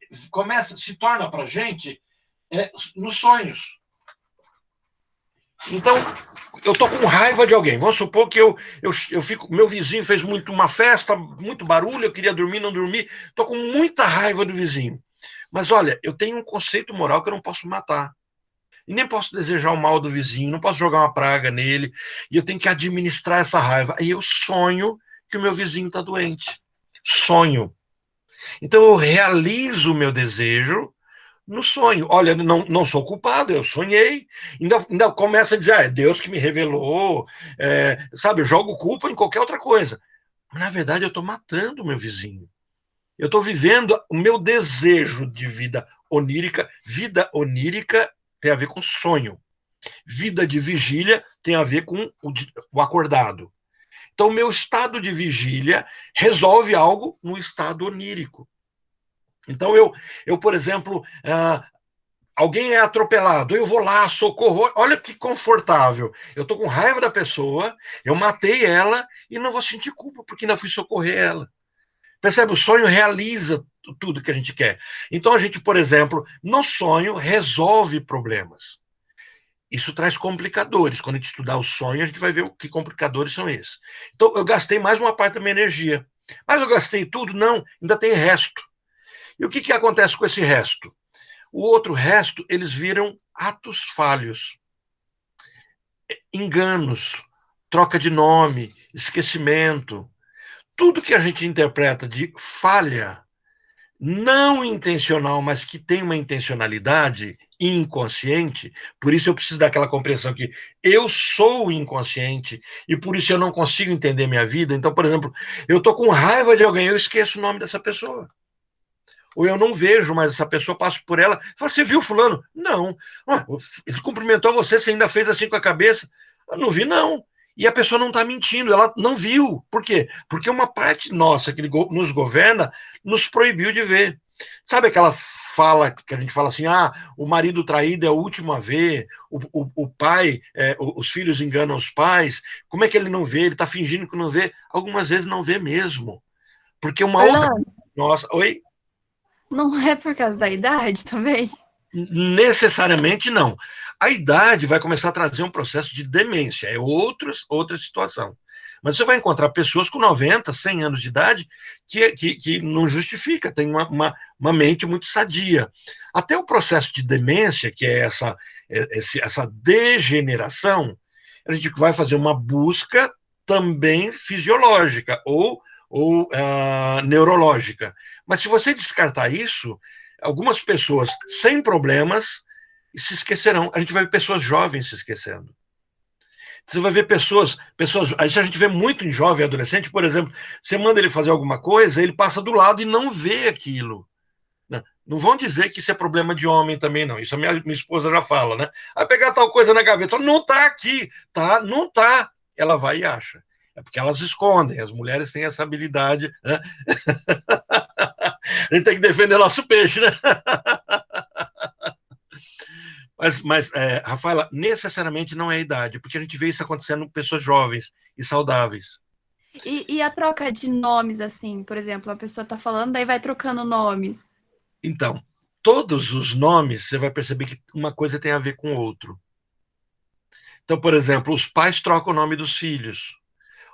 se torna para a gente nos sonhos. Então, eu tô com raiva de alguém. Vamos supor que eu fico. Meu vizinho fez uma festa, muito barulho, eu queria dormir, não dormi. Tô com muita raiva do vizinho. Mas olha, eu tenho um conceito moral que eu não posso matar. E nem posso desejar o mal do vizinho, não posso jogar uma praga nele. E eu tenho que administrar essa raiva. Aí eu sonho que o meu vizinho está doente. Sonho. Então eu realizo o meu desejo no sonho. Olha, não sou culpado, eu sonhei. Ainda começa a dizer, é Deus que me revelou. Sabe, eu jogo culpa em qualquer outra coisa. Mas, na verdade, eu estou matando o meu vizinho. Eu estou vivendo o meu desejo de vida onírica. Vida onírica tem a ver com sonho. Vida de vigília tem a ver com o acordado. Então, o meu estado de vigília resolve algo no estado onírico. Então, eu por exemplo, alguém é atropelado, eu vou lá, socorro, olha que confortável. Eu estou com raiva da pessoa, eu matei ela e não vou sentir culpa porque ainda fui socorrer ela. Percebe? O sonho realiza tudo que a gente quer. Então, a gente, por exemplo, no sonho, resolve problemas. Isso traz complicadores. Quando a gente estudar o sonho, a gente vai ver o que complicadores são esses. Então, eu gastei mais uma parte da minha energia. Mas eu gastei tudo? Não, ainda tem resto. E o que acontece com esse resto? O outro resto, eles viram atos falhos. Enganos, troca de nome, esquecimento. Tudo que a gente interpreta de falha, não intencional, mas que tem uma intencionalidade inconsciente, por isso eu preciso daquela compreensão que eu sou inconsciente e por isso eu não consigo entender minha vida. Então, por exemplo, eu estou com raiva de alguém, eu esqueço o nome dessa pessoa. Ou eu não vejo, mas essa pessoa passa por ela. Fala, você viu fulano? Não. Ele cumprimentou você, você ainda fez assim com a cabeça? Eu não vi, não. E a pessoa não está mentindo, ela não viu. Por quê? Porque uma parte nossa que nos governa nos proibiu de ver. Sabe aquela fala que a gente fala assim, o marido traído é o último a ver, o pai, os filhos enganam os pais, como é que ele não vê? Ele está fingindo que não vê. Algumas vezes não vê mesmo. Porque uma outra... Nossa, oi? Não é por causa da idade também? Necessariamente não. A idade vai começar a trazer um processo de demência, é outra situação. Mas você vai encontrar pessoas com 90, 100 anos de idade que não justifica, tem uma mente muito sadia. Até o processo de demência, que é essa degeneração, a gente vai fazer uma busca também fisiológica ou neurológica. Mas se você descartar isso, algumas pessoas sem problemas se esquecerão. A gente vai ver pessoas jovens se esquecendo. Você vai ver pessoas. Isso a gente vê muito em jovem e adolescente, por exemplo, você manda ele fazer alguma coisa, ele passa do lado e não vê aquilo. Não vão dizer que isso é problema de homem também, não. Isso a minha esposa já fala, né? Vai pegar tal coisa na gaveta, não está aqui, tá? Não está. Ela vai e acha. É porque elas escondem, as mulheres têm essa habilidade, né? A gente tem que defender nosso peixe, né? Mas Rafaela, necessariamente não é a idade, porque a gente vê isso acontecendo com pessoas jovens e saudáveis. E a troca de nomes, assim, por exemplo, a pessoa tá falando, daí vai trocando nomes. Então, todos os nomes, você vai perceber que uma coisa tem a ver com o outro. Então, por exemplo, os pais trocam o nome dos filhos.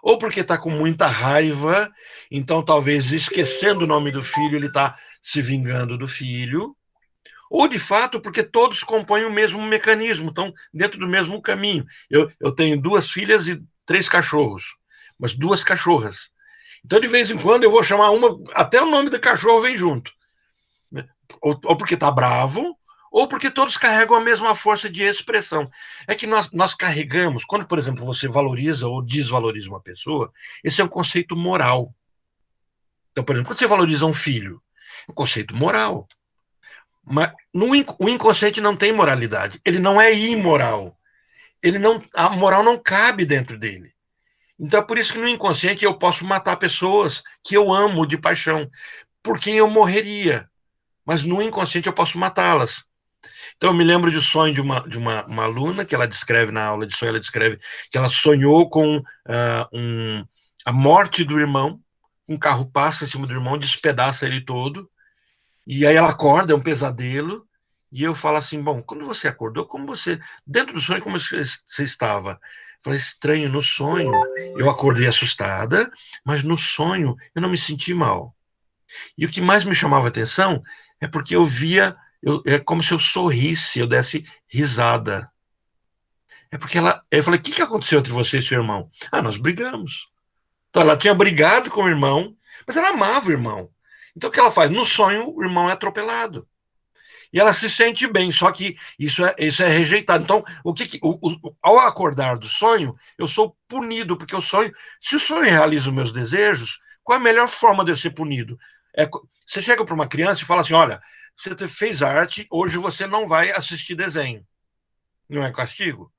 Ou porque está com muita raiva, então talvez esquecendo o nome do filho, ele está se vingando do filho. Ou, de fato, porque todos compõem o mesmo mecanismo, estão dentro do mesmo caminho. Eu tenho 2 filhas e 3 cachorros, mas 2 cachorras. Então, de vez em quando, eu vou chamar uma, até o nome do cachorro vem junto. Ou porque está bravo, ou porque todos carregam a mesma força de expressão. É que nós carregamos, quando, por exemplo, você valoriza ou desvaloriza uma pessoa, esse é um conceito moral. Então, por exemplo, quando você valoriza um filho, é um conceito moral. Mas o inconsciente não tem moralidade, ele não é imoral. a moral não cabe dentro dele. Então é por isso que no inconsciente eu posso matar pessoas que eu amo de paixão, por quem eu morreria. Mas no inconsciente eu posso matá-las. Então eu me lembro de um sonho de uma aluna, que ela descreve na aula de sonho, ela descreve que ela sonhou com a morte do irmão, um carro passa em cima do irmão, despedaça ele todo, e aí ela acorda, é um pesadelo, e eu falo assim, bom, quando você acordou, como você, dentro do sonho, como você estava? Eu falei, estranho, no sonho eu acordei assustada, mas no sonho eu não me senti mal. E o que mais me chamava a atenção é porque eu via, é como se eu sorrisse, eu desse risada. É porque eu falei, o que aconteceu entre você e seu irmão? Ah, nós brigamos. Então ela tinha brigado com o irmão, mas ela amava o irmão. Então o que ela faz? No sonho, o irmão é atropelado. E ela se sente bem, só que isso é rejeitado. Então, ao acordar do sonho, eu sou punido, porque o sonho, se o sonho realiza os meus desejos, qual é a melhor forma de eu ser punido? Você chega para uma criança e fala assim, olha, você fez arte, hoje você não vai assistir desenho. Não é castigo?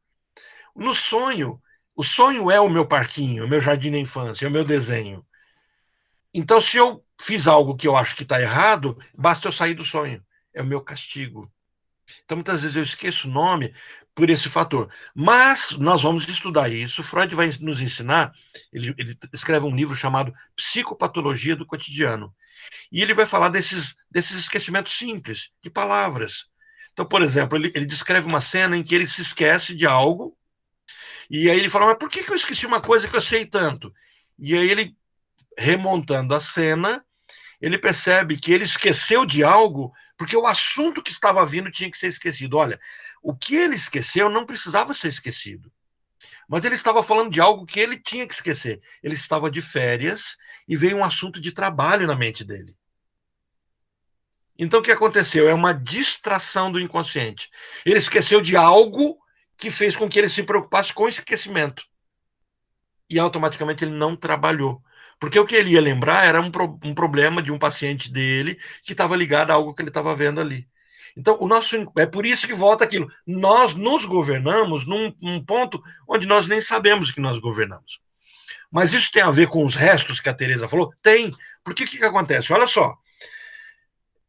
No sonho, o sonho é o meu parquinho, o meu jardim da infância, é o meu desenho. Então, se eu fiz algo que eu acho que está errado, basta eu sair do sonho. É o meu castigo. Então, muitas vezes eu esqueço o nome por esse fator. Mas nós vamos estudar isso. Freud vai nos ensinar, ele escreve um livro chamado Psicopatologia do Cotidiano. E ele vai falar desses esquecimentos simples, de palavras. Então, por exemplo, ele descreve uma cena em que ele se esquece de algo, e aí ele fala, mas por que eu esqueci uma coisa que eu sei tanto? E aí ele, remontando a cena, ele percebe que ele esqueceu de algo porque o assunto que estava vindo tinha que ser esquecido. Olha, o que ele esqueceu não precisava ser esquecido. Mas ele estava falando de algo que ele tinha que esquecer. Ele estava de férias e veio um assunto de trabalho na mente dele. Então, o que aconteceu? É uma distração do inconsciente. Ele esqueceu de algo que fez com que ele se preocupasse com o esquecimento. E automaticamente ele não trabalhou. Porque o que ele ia lembrar era um problema de um paciente dele que estava ligado a algo que ele estava vendo ali. Então, é por isso que volta aquilo. Nós nos governamos num ponto onde nós nem sabemos que nós governamos. Mas isso tem a ver com os restos que a Teresa falou? Tem. Porque o que acontece? Olha só.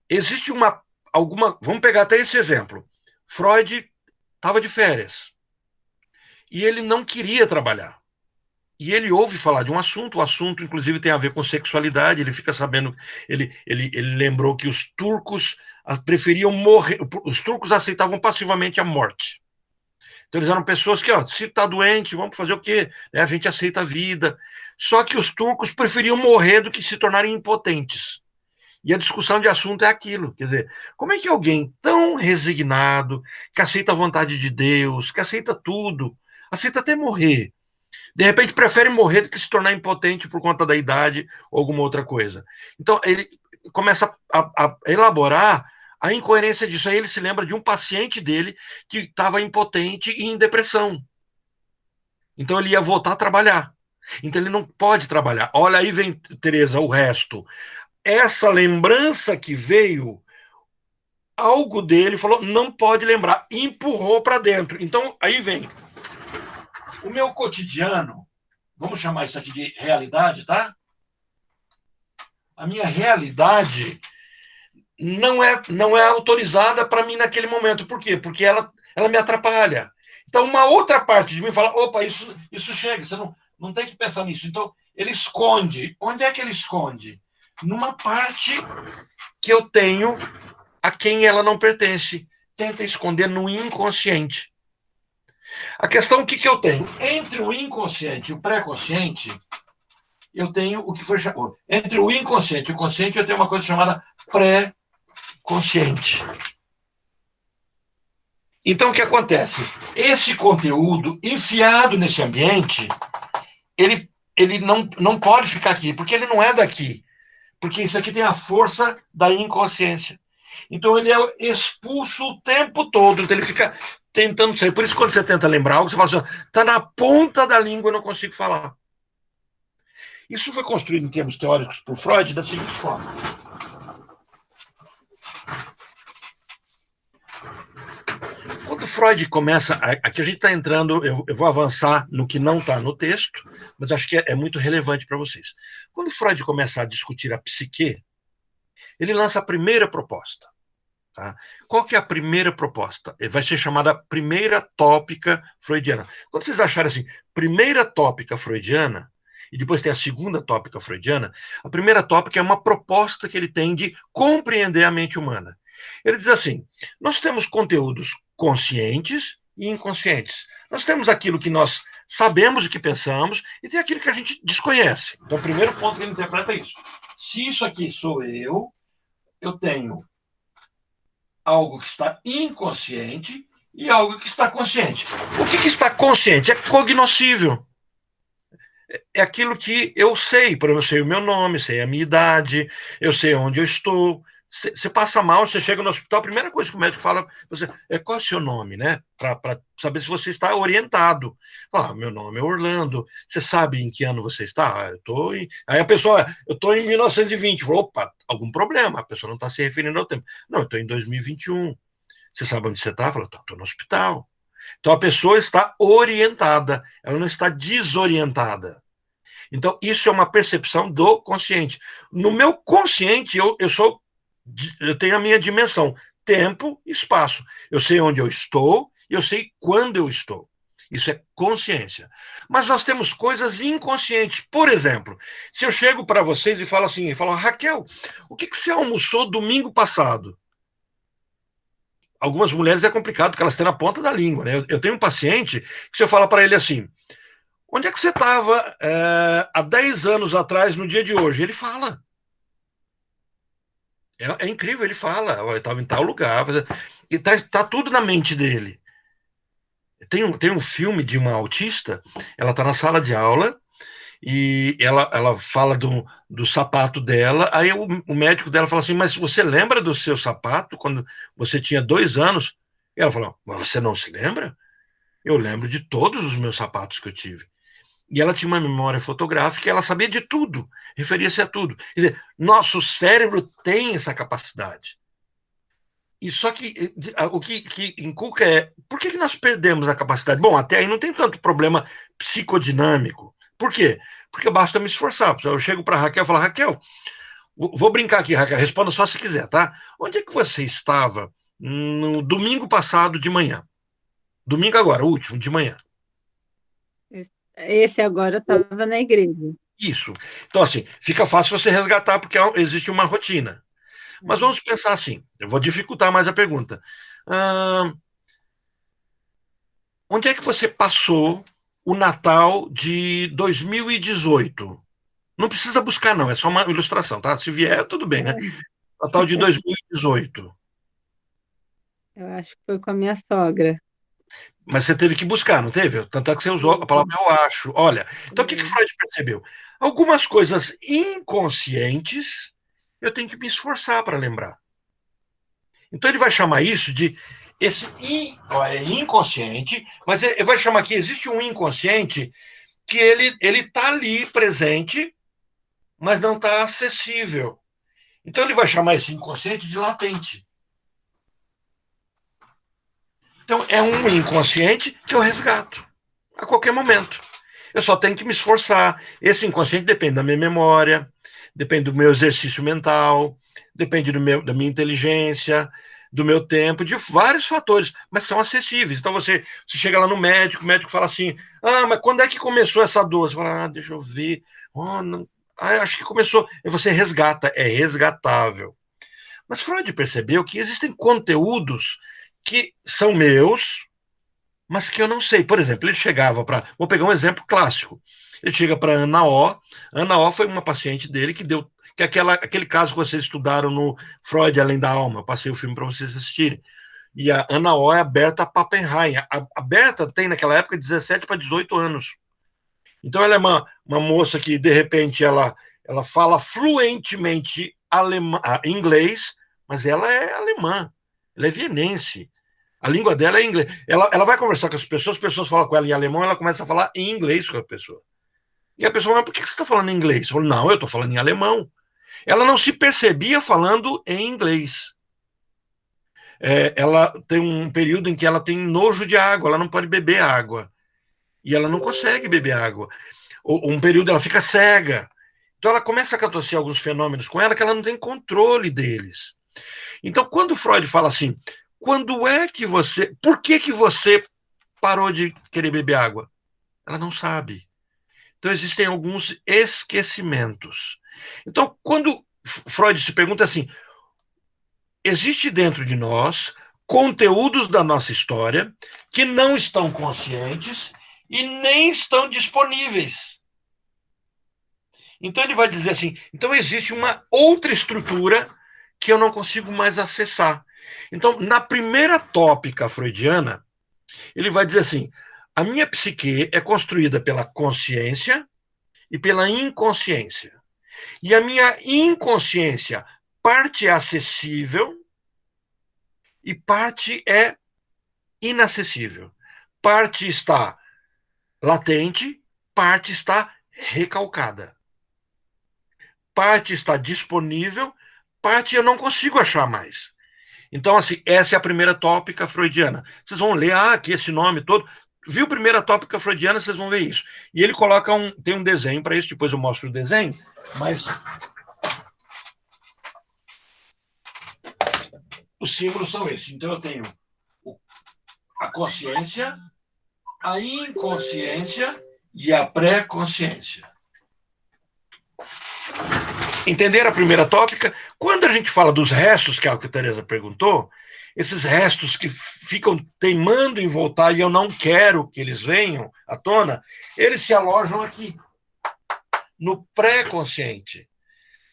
Existe vamos pegar até esse exemplo. Freud estava de férias. E ele não queria trabalhar. E ele ouve falar de um assunto, o assunto, inclusive, tem a ver com sexualidade. Ele fica sabendo, ele lembrou que os turcos preferiam morrer, os turcos aceitavam passivamente a morte. Então, eles eram pessoas que, se está doente, vamos fazer o quê? A gente aceita a vida. Só que os turcos preferiam morrer do que se tornarem impotentes. E a discussão de assunto é aquilo. Quer dizer, como é que alguém tão resignado, que aceita a vontade de Deus, que aceita tudo, aceita até morrer, de repente prefere morrer do que se tornar impotente por conta da idade ou alguma outra coisa. Então, ele começa a elaborar a incoerência disso. Aí ele se lembra de um paciente dele que estava impotente e em depressão. Então, ele ia voltar a trabalhar. Então, ele não pode trabalhar. Olha, aí vem, Teresa, o resto. Essa lembrança que veio, algo dele falou, não pode lembrar. Empurrou para dentro. Então, aí vem. O meu cotidiano, vamos chamar isso aqui de realidade, tá? A minha realidade não é autorizada para mim naquele momento. Por quê? Porque ela me atrapalha. Então, uma outra parte de mim fala, opa, isso chega, você não tem que pensar nisso. Então, ele esconde. Onde é que ele esconde? Numa parte que eu tenho a quem ela não pertence. Tenta esconder no inconsciente. A questão, o que eu tenho? Entre o inconsciente e o pré-consciente, eu tenho o que foi chamado. Entre o inconsciente e o consciente, eu tenho uma coisa chamada pré-consciente. Então, o que acontece? Esse conteúdo enfiado nesse ambiente, ele não pode ficar aqui, porque ele não é daqui. Porque isso aqui tem a força da inconsciência. Então, ele é expulso o tempo todo. Então, ele fica tentando sair. Por isso, quando você tenta lembrar algo, você fala assim, está na ponta da língua, eu não consigo falar. Isso foi construído em termos teóricos por Freud da seguinte forma. Freud começa, aqui a gente está entrando, eu vou avançar no que não está no texto, mas acho que é muito relevante para vocês. Quando Freud começa a discutir a psique, ele lança a primeira proposta. Tá? Qual que é a primeira proposta? Vai ser chamada primeira tópica freudiana. Quando vocês acharem assim, primeira tópica freudiana, e depois tem a segunda tópica freudiana, a primeira tópica é uma proposta que ele tem de compreender a mente humana. Ele diz assim, nós temos conteúdos conscientes e inconscientes. Nós temos aquilo que nós sabemos o que pensamos e tem aquilo que a gente desconhece. Então, o primeiro ponto que ele interpreta é isso. Se isso aqui sou eu tenho algo que está inconsciente e algo que está consciente. O que está consciente? É cognoscível. É aquilo que eu sei. Por exemplo, eu sei o meu nome, sei a minha idade, eu sei onde eu estou. Você passa mal, você chega no hospital, a primeira coisa que o médico fala você é qual é o seu nome, né? Para saber se você está orientado. Fala, meu nome é Orlando. Você sabe em que ano você está? Eu tô em... Aí a pessoa, eu estou em 1920. Falou, opa, algum problema. A pessoa não está se referindo ao tempo. Não, eu estou em 2021. Você sabe onde você está? Fala, estou no hospital. Então a pessoa está orientada, ela não está desorientada. Então isso é uma percepção do consciente. No meu consciente, eu tenho a minha dimensão, tempo e espaço. Eu sei onde eu estou e eu sei quando eu estou. Isso é consciência. Mas nós temos coisas inconscientes. Por exemplo, se eu chego para vocês e falo assim, Raquel, o que você almoçou domingo passado? Algumas mulheres é complicado, porque elas têm na ponta da língua. Né? Eu tenho um paciente que você fala para ele assim, onde é que você estava há 10 anos atrás, no dia de hoje? Ele fala. É incrível, ele fala, eu estava em tal lugar, e tá tudo na mente dele. Tem um filme de uma autista, ela está na sala de aula, e ela fala do sapato dela, aí o médico dela fala assim, mas você lembra do seu sapato quando você tinha 2 anos? E ela fala, mas você não se lembra? Eu lembro de todos os meus sapatos que eu tive. E ela tinha uma memória fotográfica, ela sabia de tudo, referia-se a tudo. Quer dizer, nosso cérebro tem essa capacidade. E só que o que inculca é, por que nós perdemos a capacidade? Bom, até aí não tem tanto problema psicodinâmico. Por quê? Porque basta me esforçar. Eu chego para a Raquel e falo, Raquel, vou brincar aqui, Raquel, responda só se quiser, tá? Onde é que você estava no domingo passado de manhã? Domingo agora, o último, de manhã. Esse agora estava na igreja. Isso. Então, assim, fica fácil você resgatar, porque existe uma rotina. Mas vamos pensar assim, eu vou dificultar mais a pergunta. Onde é que você passou o Natal de 2018? Não precisa buscar, não, é só uma ilustração, tá? Se vier, tudo bem, né? Natal de 2018. Eu acho que foi com a minha sogra. Mas você teve que buscar, não teve? Tanto é que você usou a palavra eu acho. Olha, então o que Freud percebeu? Algumas coisas inconscientes eu tenho que me esforçar para lembrar. Então ele vai chamar isso de esse inconsciente, mas ele vai chamar que existe um inconsciente que ele está ali presente, mas não está acessível. Então ele vai chamar esse inconsciente de latente. Então é um inconsciente que eu resgato a qualquer momento. Eu só tenho que me esforçar. Esse inconsciente depende da minha memória, depende do meu exercício mental, depende da minha inteligência, do meu tempo, de vários fatores, mas são acessíveis. Então você chega lá no médico, o médico fala assim, mas quando é que começou essa dor? Você fala, deixa eu ver, não. Acho que começou. E você resgata, é resgatável. Mas Freud percebeu que existem conteúdos que são meus, mas que eu não sei. Por exemplo, ele chegava para... Vou pegar um exemplo clássico. Ele chega para Ana O. Ana O foi uma paciente dele que deu... que aquele caso que vocês estudaram no Freud, Além da Alma. Eu passei o filme para vocês assistirem. E a Ana O é a Berta Pappenheim. A Berta tem, naquela época, 17 para 18 anos. Então, ela é uma moça que, de repente, ela fala fluentemente inglês, mas ela é alemã. Ela é vienense. A língua dela é inglês. Ela vai conversar com as pessoas falam com ela em alemão, ela começa a falar em inglês com a pessoa. E a pessoa, mas por que você está falando em inglês? Eu falo, não, eu estou falando em alemão. Ela não se percebia falando em inglês. ela tem um período em que ela tem nojo de água, ela não pode beber água. E ela não consegue beber água. Um período ela fica cega. Então ela começa a acontecer alguns fenômenos com ela que ela não tem controle deles. Então, quando Freud fala assim, por que você parou de querer beber água? Ela não sabe. Então, existem alguns esquecimentos. Então, quando Freud se pergunta assim, existe dentro de nós conteúdos da nossa história que não estão conscientes e nem estão disponíveis. Então, ele vai dizer assim, então existe uma outra estrutura que eu não consigo mais acessar. Então, na primeira tópica freudiana, ele vai dizer assim, a minha psique é construída pela consciência e pela inconsciência. E a minha inconsciência, parte é acessível e parte é inacessível. Parte está latente, parte está recalcada. Parte está disponível, parte eu não consigo achar mais. Então, assim, essa é a primeira tópica freudiana. Vocês vão ler, aqui esse nome todo. Viu a primeira tópica freudiana, vocês vão ver isso. E ele coloca tem um desenho para isso, depois eu mostro o desenho, mas os símbolos são esses. Então, eu tenho a consciência, a inconsciência e a pré-consciência. Entenderam a primeira tópica? Quando a gente fala dos restos, que é o que a Teresa perguntou, esses restos que ficam teimando em voltar e eu não quero que eles venham à tona, eles se alojam aqui, no pré-consciente.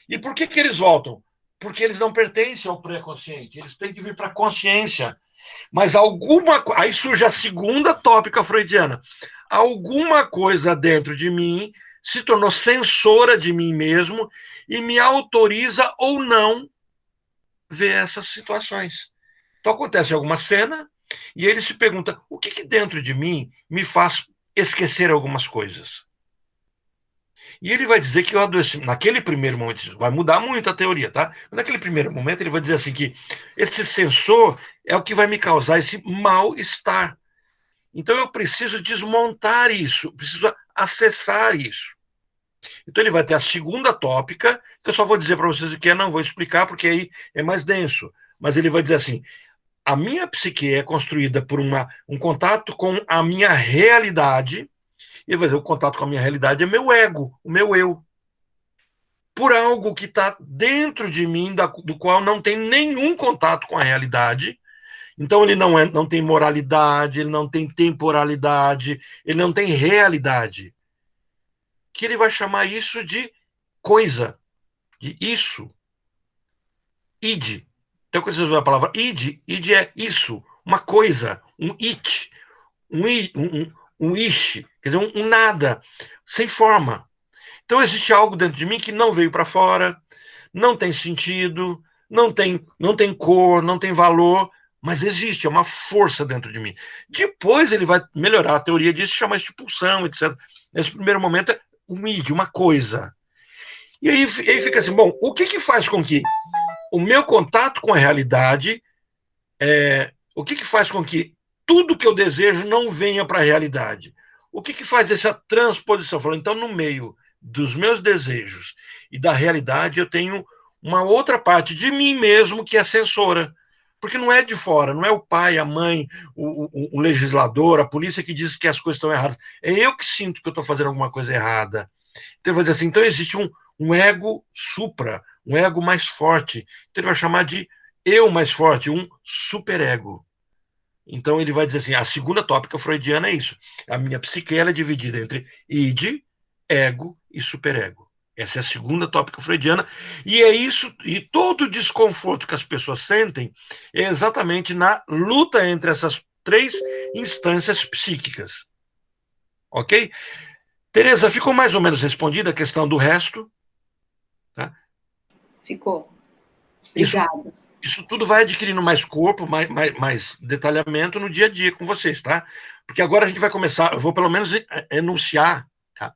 E por que eles voltam? Porque eles não pertencem ao pré-consciente, eles têm que vir para a consciência. Mas aí surge a segunda tópica freudiana. Alguma coisa dentro de mim se tornou censora de mim mesmo e me autoriza ou não ver essas situações. Então acontece alguma cena e ele se pergunta, o que dentro de mim me faz esquecer algumas coisas? E ele vai dizer que eu adoeci. Naquele primeiro momento, vai mudar muito a teoria, tá? Mas naquele primeiro momento ele vai dizer assim que esse sensor é o que vai me causar esse mal-estar. Então eu preciso desmontar isso, preciso acessar isso. Então ele vai ter a segunda tópica, que eu só vou dizer para vocês o que é, não vou explicar, porque aí é mais denso. Mas ele vai dizer assim, a minha psique é construída por um contato com a minha realidade, e vai dizer, o contato com a minha realidade é meu ego, o meu eu. Por algo que está dentro de mim, do qual não tem nenhum contato com a realidade. Então ele não tem moralidade, ele não tem temporalidade, ele não tem realidade. Que ele vai chamar isso de coisa, de isso. Id. Então, quando vocês usam a palavra id é isso, uma coisa, um it, um ish, quer dizer, um nada, sem forma. Então, existe algo dentro de mim que não veio para fora, não tem sentido, não tem cor, não tem valor, mas existe, é uma força dentro de mim. Depois ele vai melhorar a teoria disso, chamar isso de pulsão, etc. Nesse primeiro momento é um id, uma coisa. E aí fica assim, bom, o que faz com que o meu contato com a realidade, o que faz com que tudo que eu desejo não venha para a realidade? O que faz essa transposição? Falando, então, no meio dos meus desejos e da realidade, eu tenho uma outra parte de mim mesmo que é censora. Porque não é de fora, não é o pai, a mãe, o legislador, a polícia que diz que as coisas estão erradas. É eu que sinto que eu estou fazendo alguma coisa errada. Então, ele vai dizer assim, então existe um ego supra, um ego mais forte. Então, ele vai chamar de eu mais forte, um superego. Então, ele vai dizer assim, a segunda tópica freudiana é isso. A minha psique ela é dividida entre id, ego e superego. Essa é a segunda tópica freudiana, e é isso, e todo o desconforto que as pessoas sentem é exatamente na luta entre essas três instâncias psíquicas. Ok? Teresa, ficou mais ou menos respondida a questão do resto? Tá? Ficou. Obrigada. Isso tudo vai adquirindo mais corpo, mais detalhamento no dia a dia com vocês, tá? Porque agora a gente vai começar, eu vou pelo menos enunciar,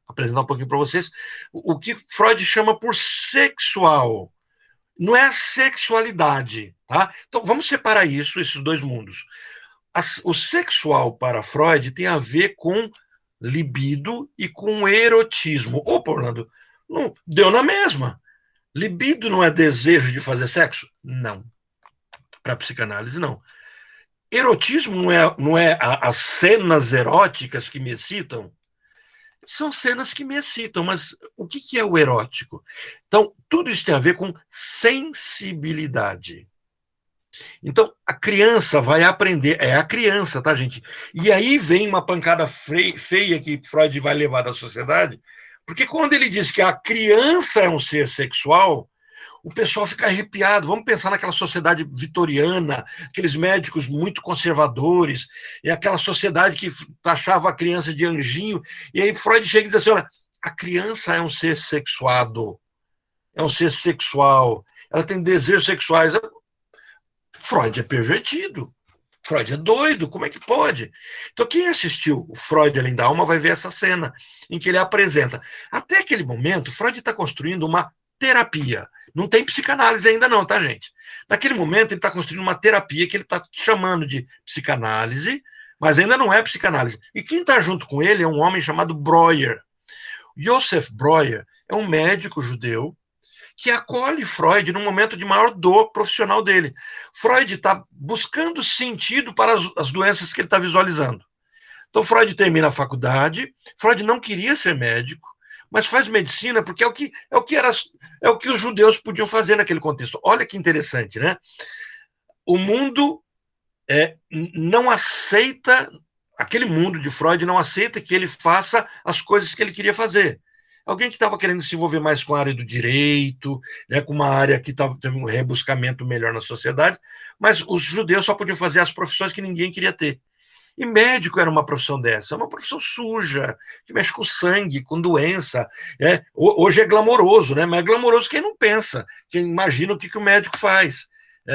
apresentar um pouquinho para vocês, o que Freud chama por sexual. não é a sexualidade, tá? Então, vamos separar isso, esses dois mundos. O sexual para Freud tem a ver com libido e com erotismo. Opa, Orlando, não, deu na mesma. Libido não é desejo de fazer sexo? Não. Para psicanálise, não. Erotismo não é as cenas eróticas que me excitam? São cenas que me excitam, mas o que é o erótico? Então, tudo isso tem a ver com sensibilidade. Então, a criança vai aprender, é a criança, tá, gente? E aí vem uma pancada feia que Freud vai levar da sociedade, porque quando ele diz que a criança é um ser sexual, o pessoal fica arrepiado. Vamos pensar naquela sociedade vitoriana, aqueles médicos muito conservadores, e aquela sociedade que taxava a criança de anjinho, e aí Freud chega e diz assim, olha, a criança é um ser sexuado, é um ser sexual, ela tem desejos sexuais. Freud é pervertido. Freud é doido, como é que pode? Então, quem assistiu o Freud Além da Alma vai ver essa cena em que ele apresenta. Até aquele momento, Freud está construindo uma terapia. Não tem psicanálise ainda não, tá, gente? Naquele momento, ele está construindo uma terapia que ele está chamando de psicanálise, mas ainda não é psicanálise. E quem está junto com ele é um homem chamado Breuer. Joseph Breuer é um médico judeu que acolhe Freud num momento de maior dor profissional dele. Freud está buscando sentido para as doenças que ele está visualizando. Então, Freud termina a faculdade, Freud não queria ser médico, mas faz medicina porque é o que os judeus podiam fazer naquele contexto. Olha que interessante, né? O mundo não aceita, aquele mundo de Freud não aceita que ele faça as coisas que ele queria fazer. Alguém que estava querendo se envolver mais com a área do direito, né, com uma área que teve um rebuscamento melhor na sociedade, mas os judeus só podiam fazer as profissões que ninguém queria ter. E médico era uma profissão dessa, é uma profissão suja, que mexe com sangue, com doença. Hoje é glamouroso, né? Mas é glamouroso quem não pensa, quem imagina o que o médico faz.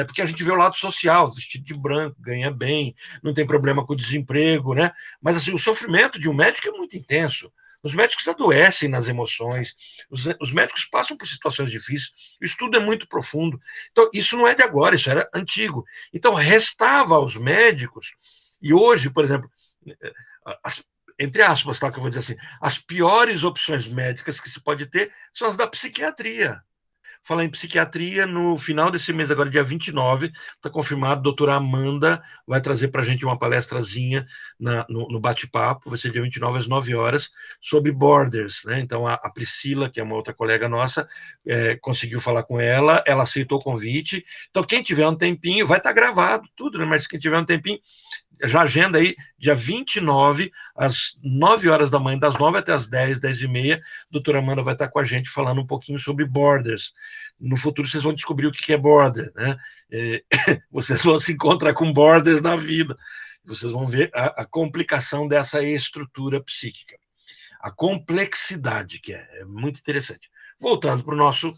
Porque a gente vê o lado social, vestido de branco, ganha bem, não tem problema com o desemprego, né? Mas assim, o sofrimento de um médico é muito intenso. Os médicos adoecem nas emoções, os médicos passam por situações difíceis, o estudo é muito profundo. Então, isso não é de agora, isso era antigo. Então, restava aos médicos, e hoje, por exemplo, entre aspas, tá, que eu vou dizer assim, as piores opções médicas que se pode ter são as da psiquiatria. Falar em psiquiatria, no final desse mês, agora dia 29, está confirmado, a doutora Amanda vai trazer para a gente uma palestrazinha no bate-papo, vai ser dia 29 às 9 horas, sobre borders, né? Então, a Priscila, que é uma outra colega nossa, conseguiu falar com ela, ela aceitou o convite. Então, quem tiver um tempinho, vai estar gravado tudo, né? Mas quem tiver um tempinho, já agenda aí, dia 29, às 9 horas da manhã, das 9 até as 10, 10 e meia, a doutora Amanda vai estar com a gente falando um pouquinho sobre borders. No futuro vocês vão descobrir o que é border, né? Vocês vão se encontrar com borders na vida. Vocês vão ver a complicação dessa estrutura psíquica. A complexidade, que é muito interessante. Voltando para o nosso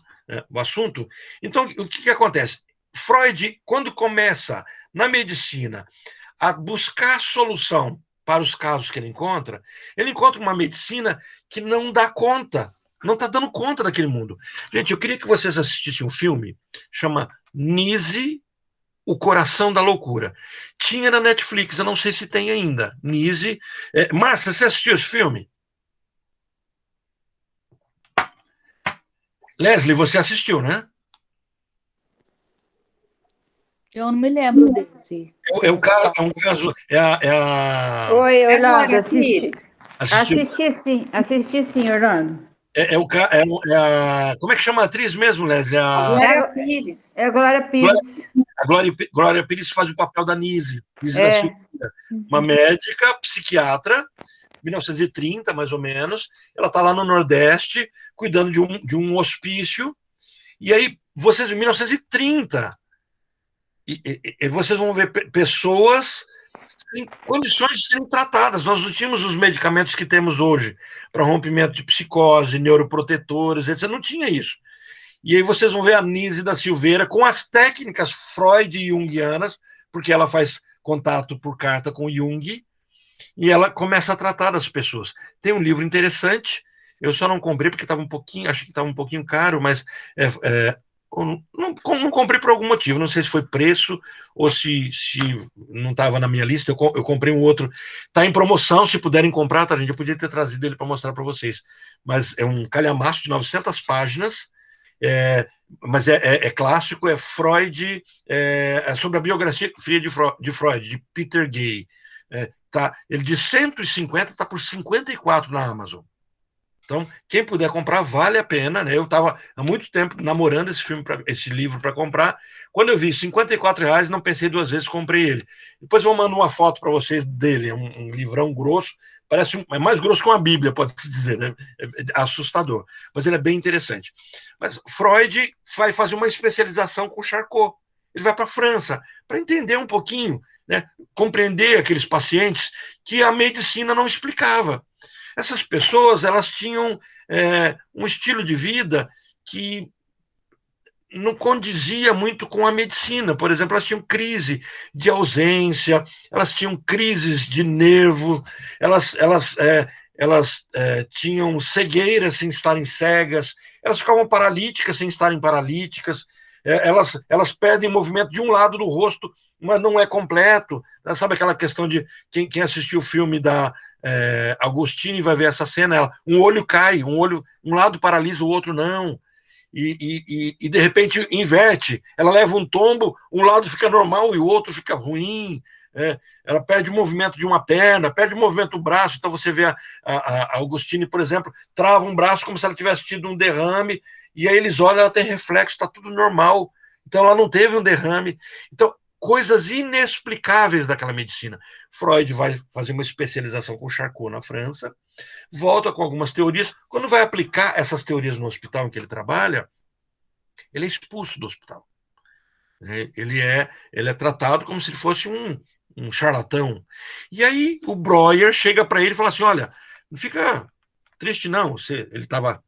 assunto, então, o que acontece? Freud, quando começa na medicina a buscar solução para os casos que ele encontra uma medicina que não dá conta, não está dando conta daquele mundo. Gente, eu queria que vocês assistissem um filme, chama Nise, O Coração da Loucura. Tinha na Netflix, eu não sei se tem ainda. Nise. Márcia, você assistiu esse filme? Leslie, você assistiu, né? Eu não me lembro desse. É um caso. Oi, É Orlando, Glória assisti. Pires. Assisti sim, Orlando. Como é que chama a atriz mesmo, Leslie? Glória Pires. É a Glória Pires. A Glória Pires faz o papel da Nise da Silveira, uma médica, psiquiatra, 1930, mais ou menos. Ela está lá no Nordeste, cuidando de um hospício. E aí, vocês, em 1930, e vocês vão ver pessoas em condições de serem tratadas. Nós não tínhamos os medicamentos que temos hoje para rompimento de psicose, neuroprotetores, etc. Não tinha isso. E aí vocês vão ver a Nise da Silveira com as técnicas Freud e Jungianas, porque ela faz contato por carta com Jung, e ela começa a tratar das pessoas. Tem um livro interessante, eu só não comprei porque estava achei que estava um pouquinho caro, mas Não comprei por algum motivo, não sei se foi preço ou se não estava na minha lista. Eu comprei um outro, está em promoção, se puderem comprar, tá, gente? Eu podia ter trazido ele para mostrar para vocês, mas é um calhamaço de 900 páginas, mas é clássico, é Freud, é sobre a biografia de Freud, de Peter Gay. Tá, ele de 150 está por 54 na Amazon. Então, quem puder comprar, vale a pena, né? Eu estava há muito tempo namorando esse livro para comprar. Quando eu vi R$ 54, não pensei duas vezes, comprei ele. Depois eu mando uma foto para vocês dele, é um livrão grosso, é mais grosso que uma Bíblia, pode-se dizer, né? É assustador, mas ele é bem interessante. Mas Freud vai fazer uma especialização com Charcot. Ele vai para a França, para entender um pouquinho, né? Compreender aqueles pacientes que a medicina não explicava. Essas pessoas, elas tinham um estilo de vida que não condizia muito com a medicina. Por exemplo, elas tinham crise de ausência, elas tinham crises de nervo, elas tinham cegueira sem estarem cegas, elas ficavam paralíticas sem estarem paralíticas, elas perdem movimento de um lado do rosto, mas não é completo. Sabe aquela questão de quem assistiu o filme da Agostini vai ver essa cena, um olho cai, um lado paralisa, o outro não. E de repente inverte, ela leva um tombo, um lado fica normal e o outro fica ruim. Ela perde o movimento de uma perna, perde o movimento do braço. Então você vê a Agostini, por exemplo, trava um braço como se ela tivesse tido um derrame, e aí eles olham, ela tem reflexo, está tudo normal. Então ela não teve um derrame. Então, coisas inexplicáveis daquela medicina. Freud vai fazer uma especialização com Charcot na França, volta com algumas teorias. Quando vai aplicar essas teorias no hospital em que ele trabalha, ele é expulso do hospital. Ele é tratado como se ele fosse um charlatão. E aí o Breuer chega para ele e fala assim, olha, não fica triste não, ele estava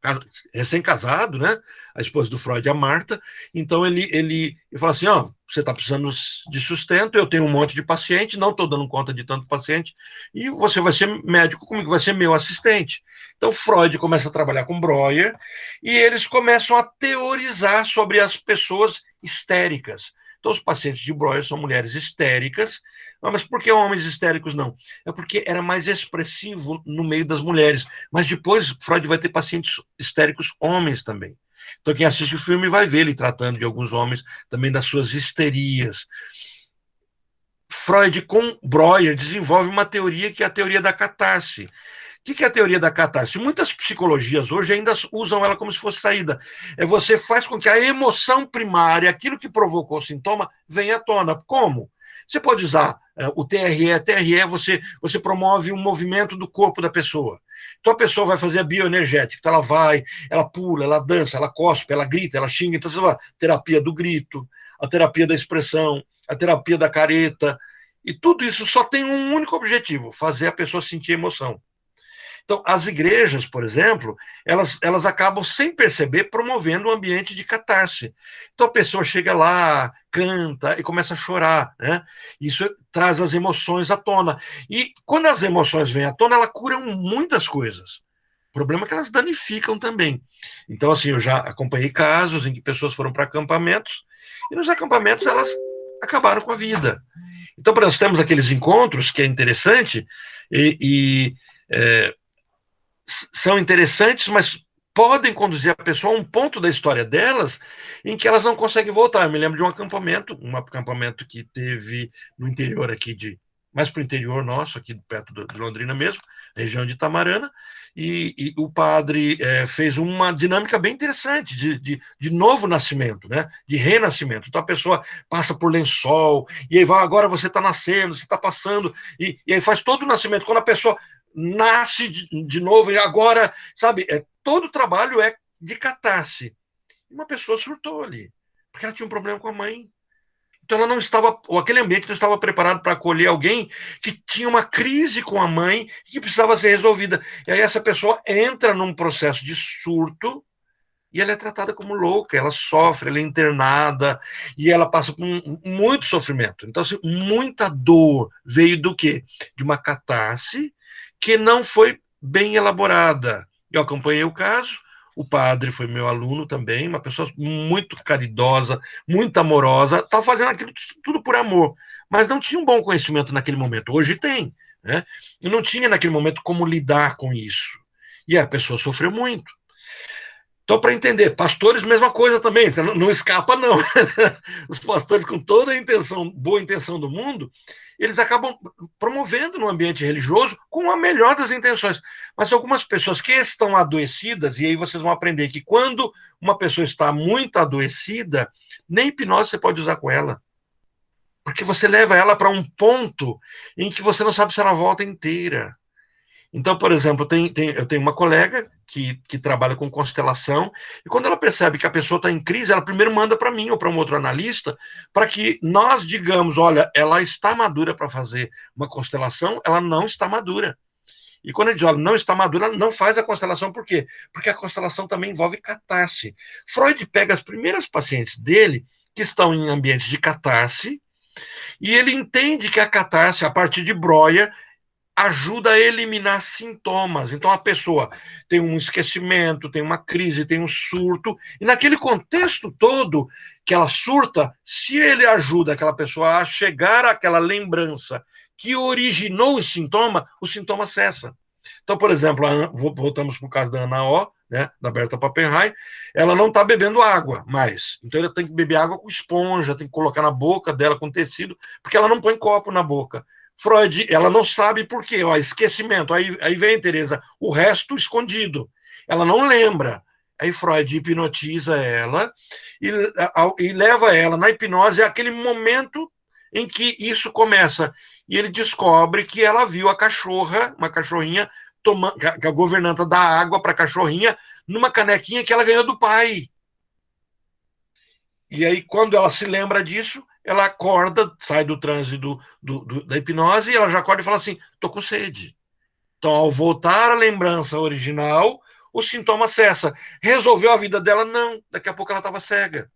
recém-casado, né? A esposa do Freud, a Marta. Então ele fala assim, você está precisando de sustento, eu tenho um monte de paciente, não estou dando conta de tanto paciente, e você vai ser médico comigo, vai ser meu assistente. Então Freud começa a trabalhar com Breuer, e eles começam a teorizar sobre as pessoas histéricas. Então os pacientes de Breuer são mulheres histéricas. Mas por que homens histéricos não? É porque era mais expressivo no meio das mulheres. Mas depois Freud vai ter pacientes histéricos homens também. Então quem assiste o filme vai ver ele tratando de alguns homens também das suas histerias. Freud com Breuer desenvolve uma teoria que é a teoria da catarse. O que é a teoria da catarse? Muitas psicologias hoje ainda usam ela como se fosse saída. Você faz com que a emoção primária, aquilo que provocou o sintoma, venha à tona. Como? Você pode usar o TRE. Você promove um movimento do corpo da pessoa. Então a pessoa vai fazer a bioenergética. Então ela pula, ela dança, ela cospe, ela grita, ela xinga. Então você vai terapia do grito, a terapia da expressão, a terapia da careta. E tudo isso só tem um único objetivo, fazer a pessoa sentir emoção. Então, as igrejas, por exemplo, elas acabam, sem perceber, promovendo um ambiente de catarse. Então, a pessoa chega lá, canta e começa a chorar, né? Isso traz as emoções à tona. E quando as emoções vêm à tona, elas curam muitas coisas. O problema é que elas danificam também. Então, assim, eu já acompanhei casos em que pessoas foram para acampamentos, e nos acampamentos elas acabaram com a vida. Então, nós temos aqueles encontros, que é interessante, são interessantes, mas podem conduzir a pessoa a um ponto da história delas em que elas não conseguem voltar. Eu me lembro de um acampamento que teve no interior aqui, mais para o interior nosso, aqui perto de Londrina mesmo, região de Itamarana, e o padre fez uma dinâmica bem interessante de novo nascimento, né? De renascimento. Então a pessoa passa por lençol, e aí agora você está nascendo, você está passando, e aí faz todo o nascimento. Quando a pessoa nasce de novo, e agora, sabe, todo o trabalho é de catarse. Uma pessoa surtou ali, porque ela tinha um problema com a mãe. Então ela não estava, ou aquele ambiente não estava preparado para acolher alguém que tinha uma crise com a mãe e que precisava ser resolvida. E aí essa pessoa entra num processo de surto e ela é tratada como louca, ela sofre, ela é internada e ela passa por muito sofrimento. Então, assim, muita dor veio do quê? De uma catarse que não foi bem elaborada. Eu acompanhei o caso, o padre foi meu aluno também, uma pessoa muito caridosa, muito amorosa, estava fazendo aquilo tudo por amor, mas não tinha um bom conhecimento naquele momento. Hoje tem, né? E não tinha naquele momento como lidar com isso. E a pessoa sofreu muito. Então, para entender, pastores, mesma coisa também, você não escapa, não. Os pastores, com toda a intenção, boa intenção do mundo, eles acabam promovendo no ambiente religioso com a melhor das intenções. Mas algumas pessoas que estão adoecidas, e aí vocês vão aprender que quando uma pessoa está muito adoecida, nem hipnose você pode usar com ela. Porque você leva ela para um ponto em que você não sabe se ela volta inteira. Então, por exemplo, eu tenho uma colega que trabalha com constelação, e quando ela percebe que a pessoa está em crise, ela primeiro manda para mim ou para um outro analista, para que nós digamos, olha, ela está madura para fazer uma constelação, ela não está madura. E quando a gente diz, olha, não está madura, não faz a constelação, por quê? Porque a constelação também envolve catarse. Freud pega as primeiras pacientes dele, que estão em ambientes de catarse, e ele entende que a catarse, a partir de Breuer, ajuda a eliminar sintomas. Então, a pessoa tem um esquecimento, tem uma crise, tem um surto, e naquele contexto todo que ela surta, se ele ajuda aquela pessoa a chegar àquela lembrança que originou o sintoma cessa. Então, por exemplo, voltamos para o caso da Ana O, né, da Berta Pappenheim, ela não está bebendo água mais. Então, ela tem que beber água com esponja, tem que colocar na boca dela com tecido, porque ela não põe copo na boca. Freud, ela não sabe por quê, ó, esquecimento. Aí vem, Tereza, o resto escondido. Ela não lembra. Aí Freud hipnotiza ela e leva ela na hipnose àquele momento em que isso começa. E ele descobre que ela viu a cachorra, uma cachorrinha, que a governanta dá água para a cachorrinha numa canequinha que ela ganhou do pai. E aí, quando ela se lembra disso, ela acorda, sai do transe da hipnose, e ela já acorda e fala assim, tô com sede. Então, ao voltar à lembrança original, o sintoma cessa. Resolveu a vida dela? Não. Daqui a pouco ela estava cega.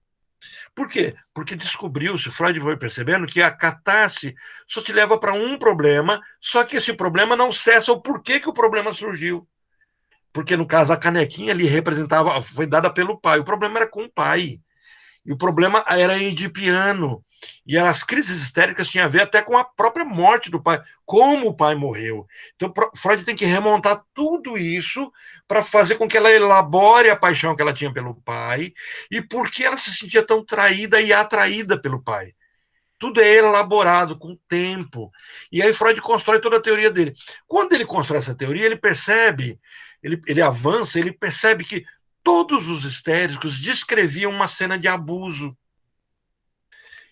Por quê? Porque descobriu-se, Freud foi percebendo que a catarse só te leva para um problema, só que esse problema não cessa o porquê que o problema surgiu. Porque, no caso, a canequinha ali representava, foi dada pelo pai. O problema era com o pai. E o problema era edipiano. E as crises histéricas tinham a ver até com a própria morte do pai, como o pai morreu. Então, Freud tem que remontar tudo isso para fazer com que ela elabore a paixão que ela tinha pelo pai e por que ela se sentia tão traída e atraída pelo pai. Tudo é elaborado com o tempo. E aí Freud constrói toda a teoria dele. Quando ele constrói essa teoria, ele percebe, ele avança, ele percebe que todos os histéricos descreviam uma cena de abuso.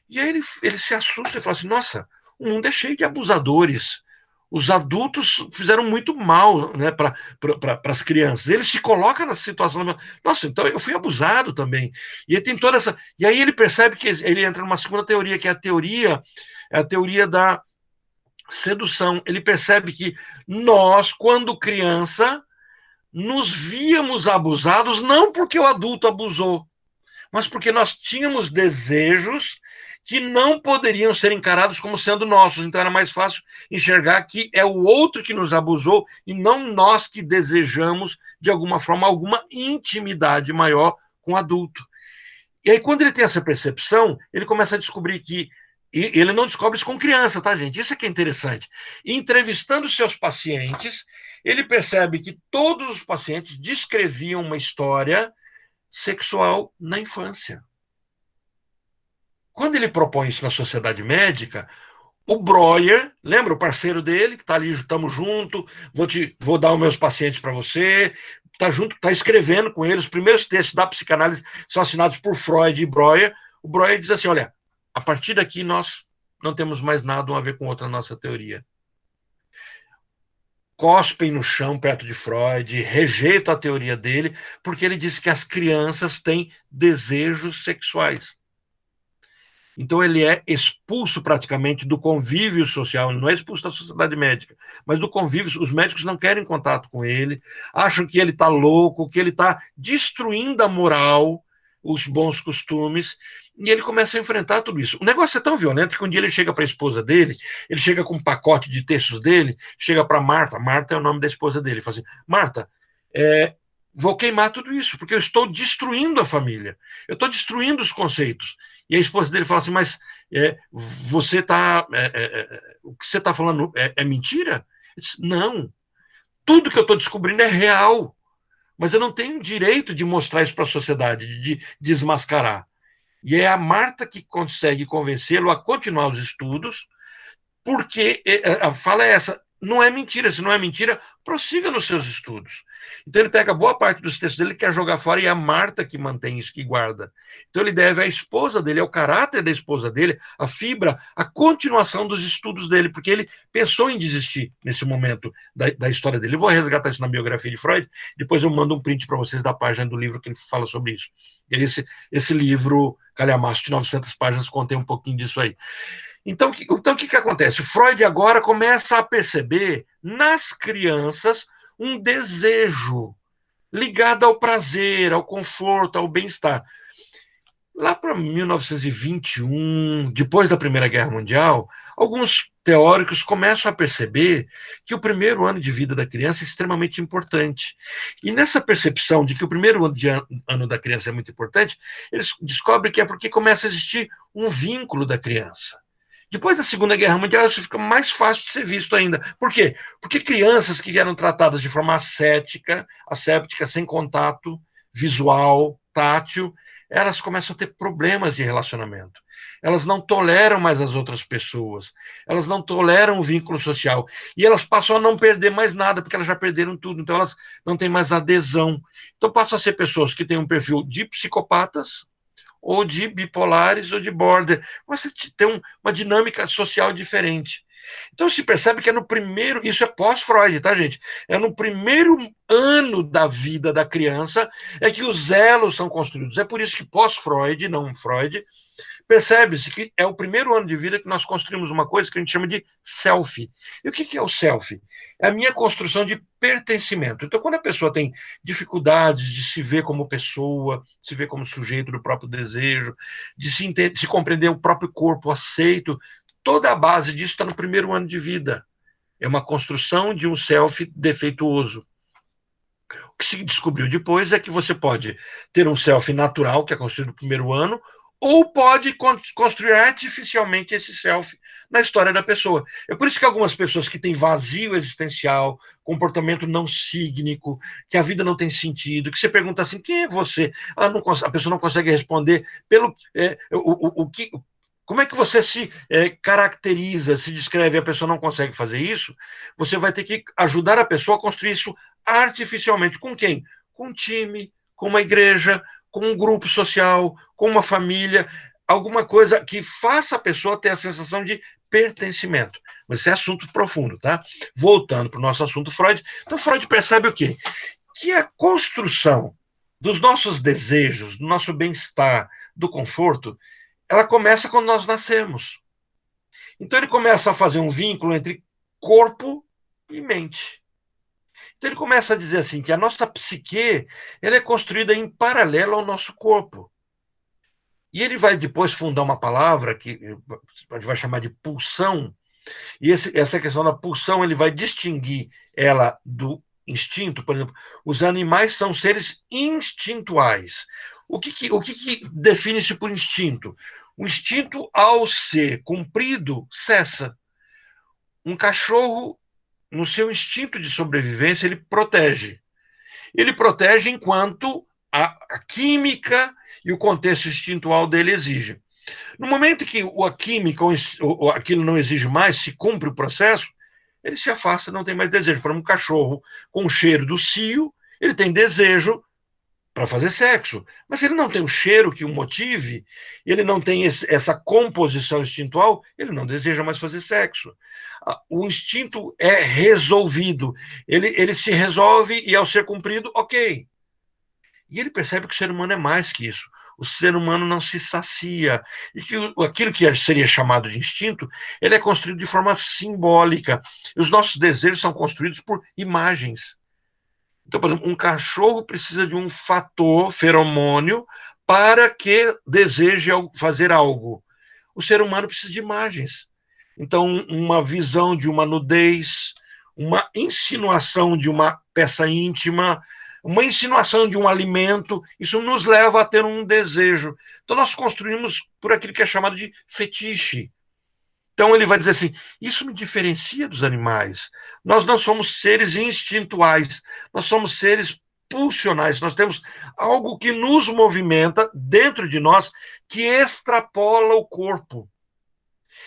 E aí ele se assusta e fala assim, nossa, o mundo é cheio de abusadores. Os adultos fizeram muito mal, né, para as crianças. Ele se coloca na situação, nossa, então eu fui abusado também. E ele tem toda essa... E aí ele percebe que ele entra numa segunda teoria, que é a teoria da sedução. Ele percebe que nós, quando criança, nos víamos abusados, não porque o adulto abusou, mas porque nós tínhamos desejos que não poderiam ser encarados como sendo nossos. Então era mais fácil enxergar que é o outro que nos abusou e não nós que desejamos, de alguma forma, alguma intimidade maior com o adulto. E aí, quando ele tem essa percepção, ele começa a descobrir que... E ele não descobre isso com criança, tá, gente? Isso é que é interessante. E, entrevistando seus pacientes, ele percebe que todos os pacientes descreviam uma história sexual na infância. Quando ele propõe isso na sociedade médica, o Breuer, lembra o parceiro dele, que está ali, estamos juntos, vou dar os meus pacientes para você, está junto, está escrevendo com ele, os primeiros textos da psicanálise são assinados por Freud e Breuer. O Breuer diz assim, olha, a partir daqui nós não temos mais nada a ver com outra nossa teoria. Cospem no chão perto de Freud, rejeitam a teoria dele, porque ele diz que as crianças têm desejos sexuais. Então ele é expulso praticamente do convívio social, ele não é expulso da sociedade médica, mas do convívio. Os médicos não querem contato com ele, acham que ele está louco, que ele está destruindo a moral, os bons costumes, e ele começa a enfrentar tudo isso. O negócio é tão violento que um dia ele chega para a esposa dele, ele chega com um pacote de textos dele, chega para Marta é o nome da esposa dele, fala assim, Marta, vou queimar tudo isso, porque eu estou destruindo a família, eu estou destruindo os conceitos. E a esposa dele fala assim, mas você está... o que você está falando é mentira? Eu disse, não, tudo que eu estou descobrindo é real, mas eu não tenho direito de mostrar isso para a sociedade, de desmascarar. E é a Marta que consegue convencê-lo a continuar os estudos, porque a fala é essa, não é mentira, se não é mentira, prossiga nos seus estudos. Então ele pega boa parte dos textos dele, quer jogar fora, e é a Marta que mantém isso, que guarda. Então ele deve à esposa dele, ao caráter da esposa dele, a fibra, a continuação dos estudos dele, porque ele pensou em desistir nesse momento da história dele. Eu vou resgatar isso na biografia de Freud, depois eu mando um print para vocês da página do livro que ele fala sobre isso. E esse livro, calhamaço de 900 páginas, contém um pouquinho disso aí. Então, o que acontece? O Freud agora começa a perceber nas crianças um desejo ligado ao prazer, ao conforto, ao bem-estar. Lá para 1921, depois da Primeira Guerra Mundial, alguns teóricos começam a perceber que o primeiro ano de vida da criança é extremamente importante. E nessa percepção de que o primeiro ano da criança é muito importante, eles descobrem que é porque começa a existir um vínculo da criança. Depois da Segunda Guerra Mundial, isso fica mais fácil de ser visto ainda. Por quê? Porque crianças que eram tratadas de forma asséptica, sem contato visual, tátil, elas começam a ter problemas de relacionamento. Elas não toleram mais as outras pessoas. Elas não toleram o vínculo social. E elas passam a não perder mais nada, porque elas já perderam tudo. Então, elas não têm mais adesão. Então, passam a ser pessoas que têm um perfil de psicopatas, ou de bipolares, ou de border. Você tem uma dinâmica social diferente. Então se percebe que é no primeiro, isso é pós-Freud, tá, gente? É no primeiro ano da vida da criança é que os elos são construídos. É por isso que pós-Freud, não Freud, percebe-se que é o primeiro ano de vida que nós construímos uma coisa que a gente chama de self. E o que é o self? É a minha construção de pertencimento. Então, quando a pessoa tem dificuldades de se ver como pessoa, se ver como sujeito do próprio desejo, de se compreender o próprio corpo aceito, toda a base disso está no primeiro ano de vida. É uma construção de um self defeituoso. O que se descobriu depois é que você pode ter um self natural, que é construído no primeiro ano, ou pode construir artificialmente esse self na história da pessoa. É por isso que algumas pessoas que têm vazio existencial, comportamento não sígnico, que a vida não tem sentido, que você pergunta assim, quem é você? A pessoa não consegue responder pelo como é que você se caracteriza, se descreve, a pessoa não consegue fazer isso, você vai ter que ajudar a pessoa a construir isso artificialmente. Com quem? Com um time, com uma igreja, com um grupo social, com uma família, alguma coisa que faça a pessoa ter a sensação de pertencimento. Mas isso é assunto profundo, tá? Voltando para o nosso assunto Freud. Então, Freud percebe o quê? Que a construção dos nossos desejos, do nosso bem-estar, do conforto, ela começa quando nós nascemos. Então, ele começa a fazer um vínculo entre corpo e mente. Então ele começa a dizer assim, que a nossa psique ela é construída em paralelo ao nosso corpo. E ele vai depois fundar uma palavra que a gente vai chamar de pulsão, e essa questão da pulsão ele vai distinguir ela do instinto. Por exemplo, os animais são seres instintuais. O que define-se por instinto? O instinto, ao ser cumprido, cessa. Um cachorro, no seu instinto de sobrevivência, ele protege. Ele protege enquanto a química e o contexto instintual dele exigem. No momento que a química ou aquilo não exige mais, se cumpre o processo, ele se afasta, não tem mais desejo. Para um cachorro com o cheiro do cio, ele tem desejo para fazer sexo. Mas se ele não tem o cheiro que o motive, ele não tem essa composição instintual, ele não deseja mais fazer sexo. O instinto é resolvido. Ele se resolve e, ao ser cumprido, ok. E ele percebe que o ser humano é mais que isso. O ser humano não se sacia. E que aquilo que seria chamado de instinto, ele é construído de forma simbólica. E os nossos desejos são construídos por imagens. Então, por exemplo, um cachorro precisa de um fator feromônio para que deseje fazer algo. O ser humano precisa de imagens. Então, uma visão de uma nudez, uma insinuação de uma peça íntima, uma insinuação de um alimento, isso nos leva a ter um desejo. Então nós construímos por aquilo que é chamado de fetiche. Então ele vai dizer assim, isso me diferencia dos animais. Nós não somos seres instintuais, nós somos seres pulsionais, nós temos algo que nos movimenta dentro de nós, que extrapola o corpo.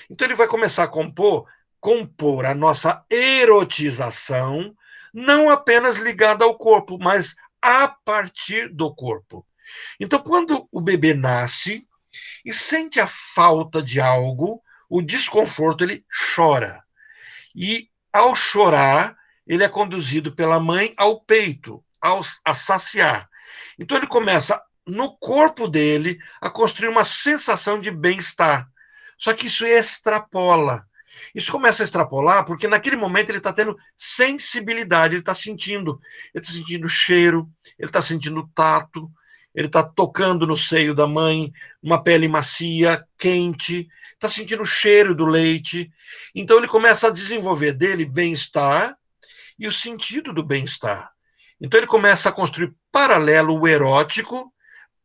Então ele vai começar a compor a nossa erotização, não apenas ligada ao corpo, mas a partir do corpo. Então, quando o bebê nasce e sente a falta de algo, o desconforto, ele chora. E, ao chorar, ele é conduzido pela mãe ao peito, a saciar. Então, ele começa, no corpo dele, a construir uma sensação de bem-estar. Só que isso extrapola. Isso começa a extrapolar porque naquele momento ele está tendo sensibilidade, ele está sentindo cheiro, ele está sentindo tato, ele está tocando no seio da mãe, uma pele macia, quente, está sentindo o cheiro do leite. Então ele começa a desenvolver dele bem-estar e o sentido do bem-estar. Então ele começa a construir paralelo o erótico,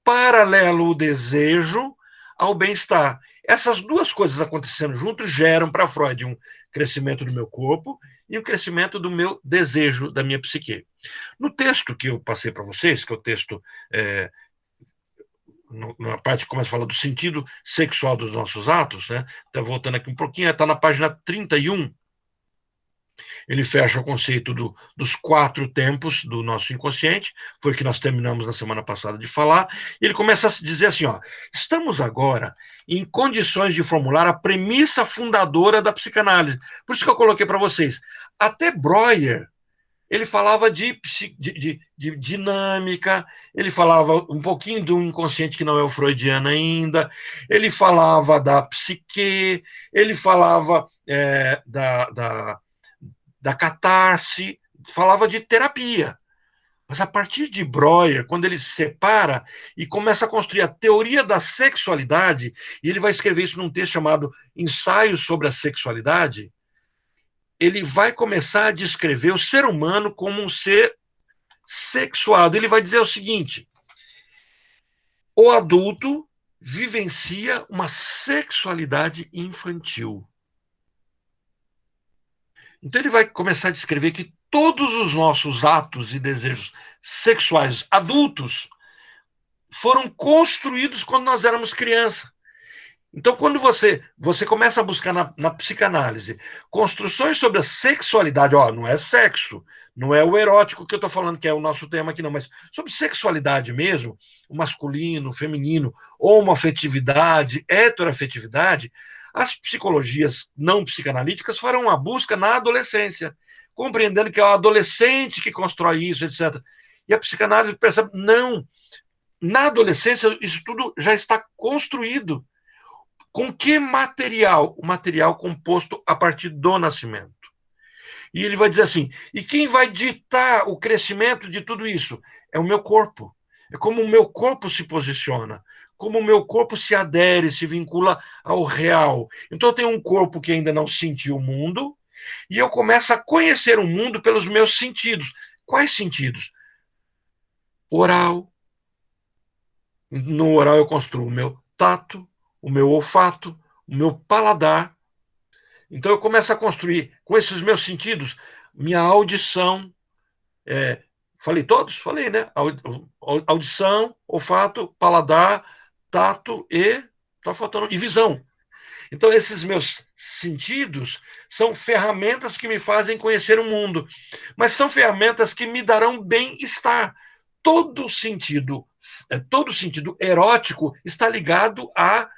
paralelo o desejo ao bem-estar. Essas duas coisas acontecendo juntos geram para Freud um crescimento do meu corpo e um crescimento do meu desejo, da minha psique. No texto que eu passei para vocês, que é o texto, na parte que começa a falar do sentido sexual dos nossos atos, né? Tá voltando aqui um pouquinho, está na página 31. Ele fecha o conceito dos 4 tempos do nosso inconsciente, foi o que nós terminamos na semana passada de falar, e ele começa a dizer assim, ó, estamos agora em condições de formular a premissa fundadora da psicanálise. Por isso que eu coloquei para vocês, até Breuer, ele falava de dinâmica, ele falava um pouquinho do inconsciente que não é o freudiano ainda, ele falava da psique, ele falava da catarse, falava de terapia. Mas a partir de Breuer, quando ele separa e começa a construir a teoria da sexualidade, e ele vai escrever isso num texto chamado Ensaios sobre a Sexualidade, ele vai começar a descrever o ser humano como um ser sexuado. Ele vai dizer o seguinte, o adulto vivencia uma sexualidade infantil. Então ele vai começar a descrever que todos os nossos atos e desejos sexuais adultos foram construídos quando nós éramos criança. Então, quando você começa a buscar na psicanálise construções sobre a sexualidade, não é sexo, não é o erótico que eu estou falando, que é o nosso tema aqui, não, mas sobre sexualidade mesmo, o masculino, o feminino, ou uma afetividade, heteroafetividade, as psicologias não psicanalíticas farão uma busca na adolescência, compreendendo que é o adolescente que constrói isso, etc. E a psicanálise percebe, não, na adolescência isso tudo já está construído. Com que material? O material composto a partir do nascimento. E ele vai dizer assim, e quem vai ditar o crescimento de tudo isso? É o meu corpo. É como o meu corpo se posiciona, como o meu corpo se adere, se vincula ao real. Então eu tenho um corpo que ainda não sentiu o mundo, e eu começo a conhecer o mundo pelos meus sentidos. Quais sentidos? Oral. No oral eu construo o meu tato, o meu olfato, o meu paladar. Então eu começo a construir, com esses meus sentidos, minha audição. Falei todos? Falei, né? Audição, olfato, paladar, tato e... Está faltando... E visão. Então esses meus sentidos são ferramentas que me fazem conhecer o mundo. Mas são ferramentas que me darão bem-estar. Todo sentido erótico está ligado a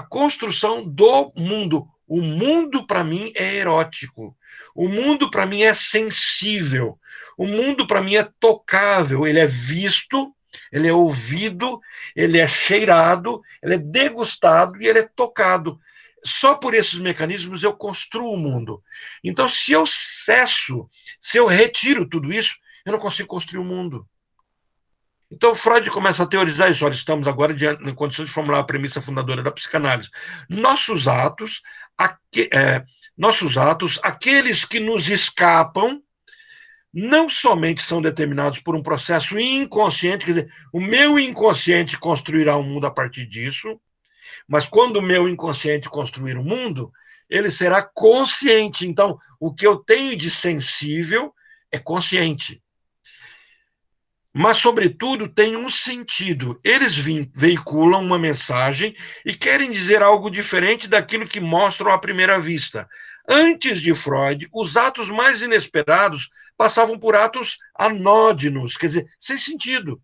construção do mundo. O mundo, para mim, é erótico. O mundo, para mim, é sensível. O mundo, para mim, é tocável. Ele é visto, ele é ouvido, ele é cheirado, ele é degustado e ele é tocado. Só por esses mecanismos eu construo o mundo. Então, se eu retiro tudo isso, eu não consigo construir o mundo. Então, Freud começa a teorizar isso. Olha, estamos agora em condição de formular a premissa fundadora da psicanálise. Nossos atos, aqueles que nos escapam, não somente são determinados por um processo inconsciente, quer dizer, o meu inconsciente construirá um mundo a partir disso, mas quando o meu inconsciente construir o mundo, ele será consciente. Então, o que eu tenho de sensível é consciente. Mas, sobretudo, tem um sentido. Eles veiculam uma mensagem e querem dizer algo diferente daquilo que mostram à primeira vista. Antes de Freud, os atos mais inesperados passavam por atos anódinos, quer dizer, sem sentido.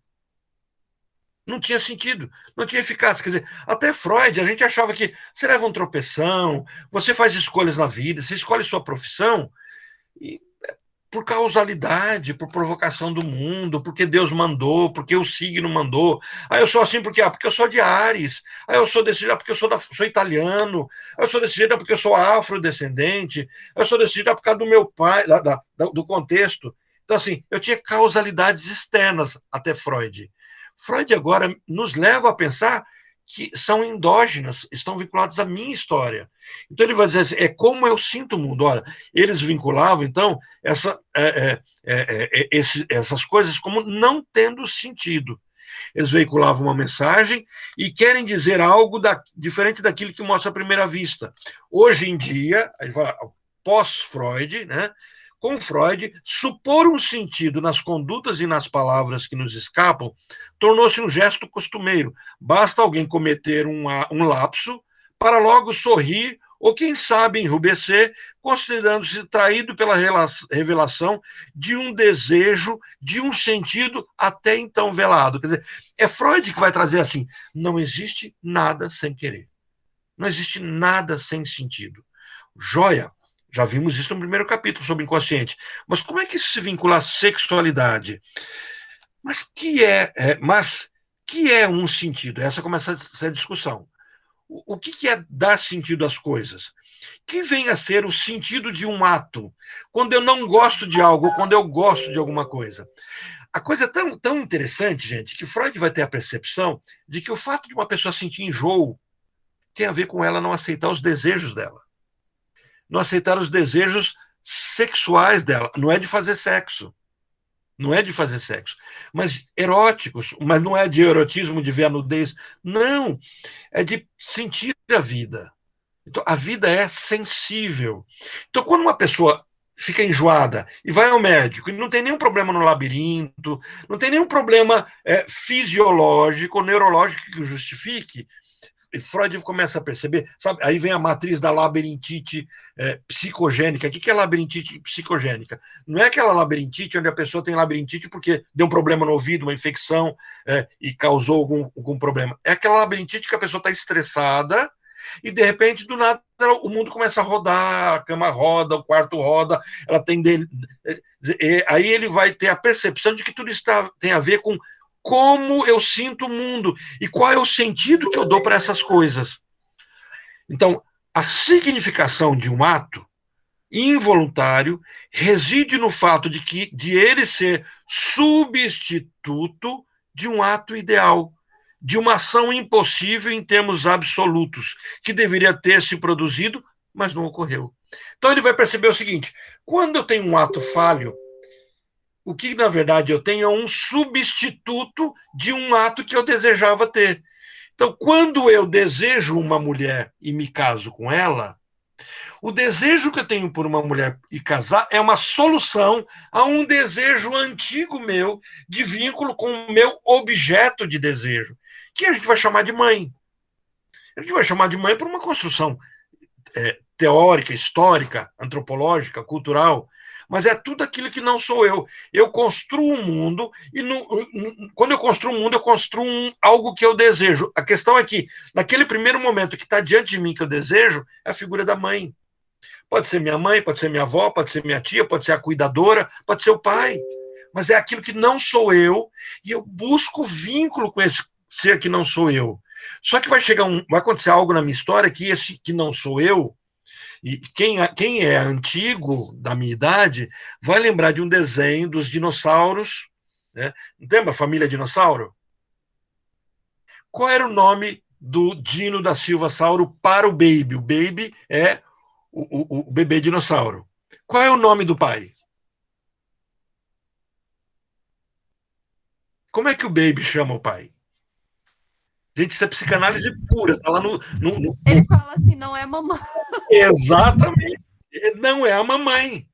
Não tinha sentido, não tinha eficácia. Quer dizer, até Freud, a gente achava que você leva um tropeção, você faz escolhas na vida, você escolhe sua profissão, e por causalidade, por provocação do mundo, porque Deus mandou, porque o signo mandou. Ah, eu sou assim porque eu sou de Áries. Ah, eu sou desse jeito porque eu sou italiano. Ah, eu sou desse jeito porque eu sou afrodescendente. Ah, eu sou desse jeito por causa do meu pai, do contexto. Então, assim, eu tinha causalidades externas até Freud. Freud agora nos leva a pensar que são endógenas, estão vinculadas à minha história. Então ele vai dizer assim, é como eu sinto o mundo. Olha, eles vinculavam, então, essas coisas como não tendo sentido. Eles veiculavam uma mensagem e querem dizer algo diferente daquilo que mostra à primeira vista. Hoje em dia, pós-Freud, né? Com Freud, supor um sentido nas condutas e nas palavras que nos escapam tornou-se um gesto costumeiro. Basta alguém cometer um lapso para logo sorrir ou, quem sabe, enrubescer, considerando-se traído pela revelação de um desejo, de um sentido até então velado. Quer dizer, é Freud que vai trazer assim, não existe nada sem querer. Não existe nada sem sentido. Joia! Já vimos isso no primeiro capítulo sobre inconsciente. Mas como é que isso se vincula à sexualidade? Mas que é um sentido? Essa começa a ser a discussão. O que é dar sentido às coisas? Que vem a ser o sentido de um ato? Quando eu não gosto de algo, ou quando eu gosto de alguma coisa. A coisa é tão interessante, gente, que Freud vai ter a percepção de que o fato de uma pessoa sentir enjoo tem a ver com ela não aceitar os desejos dela. Não aceitar os desejos sexuais dela. Não é de fazer sexo. Não é de fazer sexo. Mas eróticos. Mas não é de erotismo, de ver a nudez. Não. É de sentir a vida. Então, a vida é sensível. Então, quando uma pessoa fica enjoada e vai ao médico e não tem nenhum problema no labirinto, não tem nenhum problema fisiológico, neurológico que justifique, e Freud começa a perceber, sabe? Aí vem a matriz da labirintite psicogênica. O que é labirintite psicogênica? Não é aquela labirintite onde a pessoa tem labirintite porque deu um problema no ouvido, uma infecção, e causou algum problema. É aquela labirintite que a pessoa está estressada e, de repente, do nada, o mundo começa a rodar, a cama roda, o quarto roda, ela tem aí ele vai ter a percepção de que tudo isso tem a ver com como eu sinto o mundo e qual é o sentido que eu dou para essas coisas. Então, a significação de um ato involuntário reside no fato de ele ser substituto de um ato ideal, de uma ação impossível em termos absolutos, que deveria ter se produzido, mas não ocorreu. Então ele vai perceber o seguinte, quando eu tenho um ato falho, o que, na verdade, eu tenho é um substituto de um ato que eu desejava ter. Então, quando eu desejo uma mulher e me caso com ela, o desejo que eu tenho por uma mulher e casar é uma solução a um desejo antigo meu de vínculo com o meu objeto de desejo, que a gente vai chamar de mãe. A gente vai chamar de mãe por uma construção teórica, histórica, antropológica, cultural, mas é tudo aquilo que não sou eu. Eu construo um mundo, e quando eu construo um mundo, eu construo algo que eu desejo. A questão é que, naquele primeiro momento que está diante de mim que eu desejo, é a figura da mãe. Pode ser minha mãe, pode ser minha avó, pode ser minha tia, pode ser a cuidadora, pode ser o pai. Mas é aquilo que não sou eu, e eu busco vínculo com esse ser que não sou eu. Só que vai acontecer algo na minha história que esse que não sou eu, e quem é antigo da minha idade vai lembrar de um desenho dos dinossauros, né? Lembra a família dinossauro? Qual era o nome do Dino da Silva Sauro para o Baby? O Baby é o bebê dinossauro. Qual é o nome do pai? como é que o baby chama o pai? Gente, isso é psicanálise pura, tá lá Ele fala assim, não é mamãe. Exatamente. Não é a mamãe.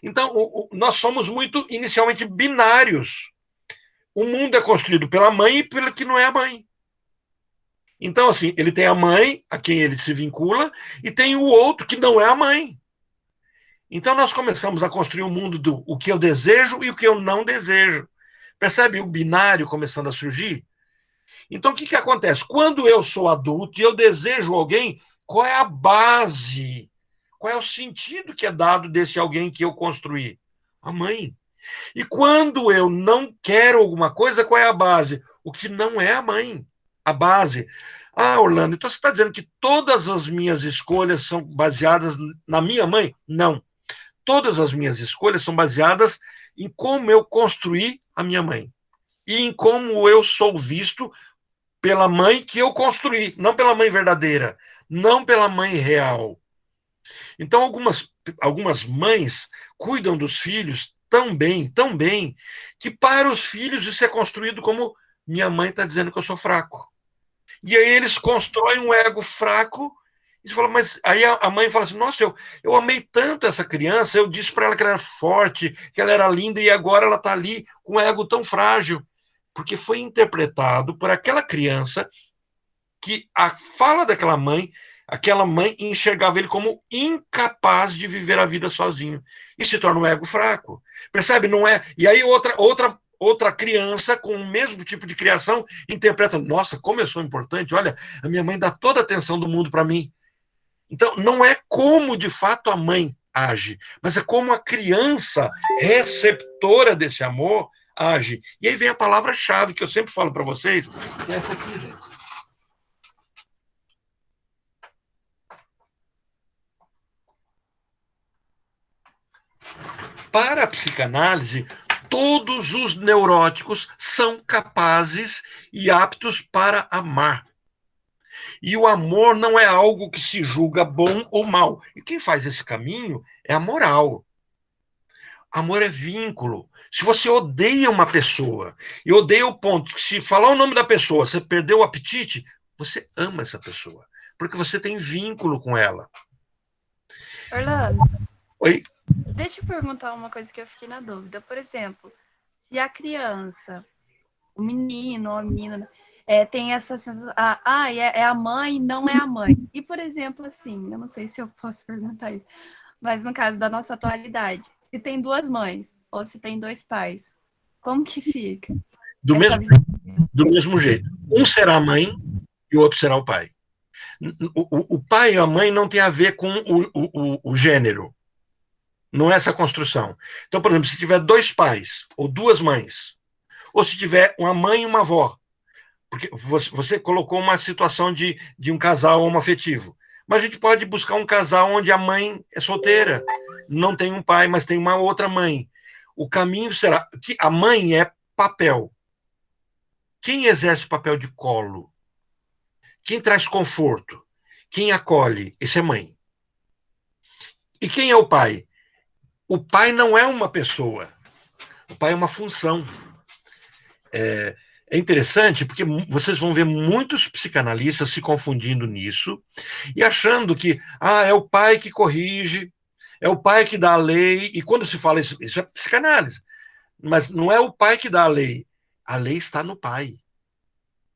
Então, nós somos muito, inicialmente, binários. O mundo é construído pela mãe e pelo que não é a mãe. Então, assim, ele tem a mãe, a quem ele se vincula, e tem o outro, que não é a mãe. Então, nós começamos a construir um mundo do o que eu desejo e o que eu não desejo. Percebe o binário começando a surgir? Então, o que acontece? Quando eu sou adulto e eu desejo alguém, qual é a base? Qual é o sentido que é dado desse alguém que eu construí? A mãe. E quando eu não quero alguma coisa, qual é a base? O que não é a mãe. A base. Ah, Orlando, então você está dizendo que todas as minhas escolhas são baseadas na minha mãe? Não. Todas as minhas escolhas são baseadas em como eu construí a minha mãe. E em como eu sou visto pela mãe que eu construí, não pela mãe verdadeira, não pela mãe real. Então, algumas mães cuidam dos filhos tão bem, que para os filhos isso é construído como minha mãe está dizendo que eu sou fraco. E aí eles constroem um ego fraco, e você fala, mas aí a mãe fala assim, nossa, eu amei tanto essa criança, eu disse para ela que ela era forte, que ela era linda, e agora ela está ali com um ego tão frágil. Porque foi interpretado por aquela criança que a fala daquela mãe, aquela mãe enxergava ele como incapaz de viver a vida sozinho. E se torna um ego fraco. Percebe? Não é. E aí outra criança com o mesmo tipo de criação interpreta, nossa, como eu sou importante, olha, a minha mãe dá toda a atenção do mundo para mim. Então, não é como de fato a mãe age, mas é como a criança receptora desse amor age. E aí vem a palavra-chave que eu sempre falo para vocês, que é essa aqui, gente. Para a psicanálise, todos os neuróticos são capazes e aptos para amar. E o amor não é algo que se julga bom ou mal. E quem faz esse caminho é a moral. Amor é vínculo. Se você odeia uma pessoa, e odeia o ponto que se falar o nome da pessoa, você perdeu o apetite, você ama essa pessoa. Porque você tem vínculo com ela. Orlando, Oi? deixa eu perguntar uma coisa que eu fiquei na dúvida. Por exemplo, se a criança, o menino ou a menina, tem essa sensação, é a mãe, não é a mãe. E, por exemplo, assim, eu não sei se eu posso perguntar isso, mas no caso da nossa atualidade, se tem duas mães ou se tem dois pais, como que fica? Do mesmo jeito. Um será a mãe e o outro será o pai. O pai e a mãe não tem a ver com o gênero. Não é essa construção. Então, por exemplo, se tiver dois pais ou duas mães, ou se tiver uma mãe e uma avó, porque você colocou uma situação de um casal homoafetivo, mas a gente pode buscar um casal onde a mãe é solteira, não tem um pai, mas tem uma outra mãe. O caminho será que a mãe é papel. Quem exerce o papel de colo? Quem traz conforto? Quem acolhe? Esse é mãe. E quem é o pai? O pai não é uma pessoa. O pai é uma função. É interessante porque vocês vão ver muitos psicanalistas se confundindo nisso e achando que é o pai que corrige, é o pai que dá a lei, e quando se fala isso é psicanálise. Mas não é o pai que dá a lei está no pai.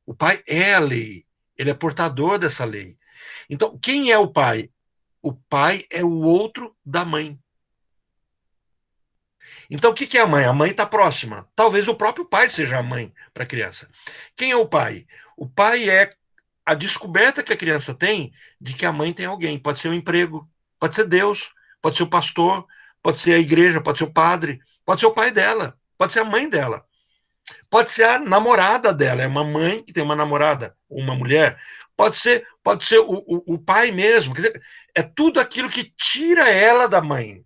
O pai é a lei, ele é portador dessa lei. Então, quem é o pai? O pai é o outro da mãe. Então, o que é a mãe? A mãe está próxima. Talvez o próprio pai seja a mãe para a criança. Quem é o pai? O pai é a descoberta que a criança tem de que a mãe tem alguém. Pode ser o emprego, pode ser Deus, pode ser o pastor, pode ser a igreja, pode ser o padre, pode ser o pai dela, pode ser a mãe dela. Pode ser a namorada dela, é uma mãe que tem uma namorada, uma mulher. Pode ser o pai mesmo. Quer dizer, é tudo aquilo que tira ela da mãe.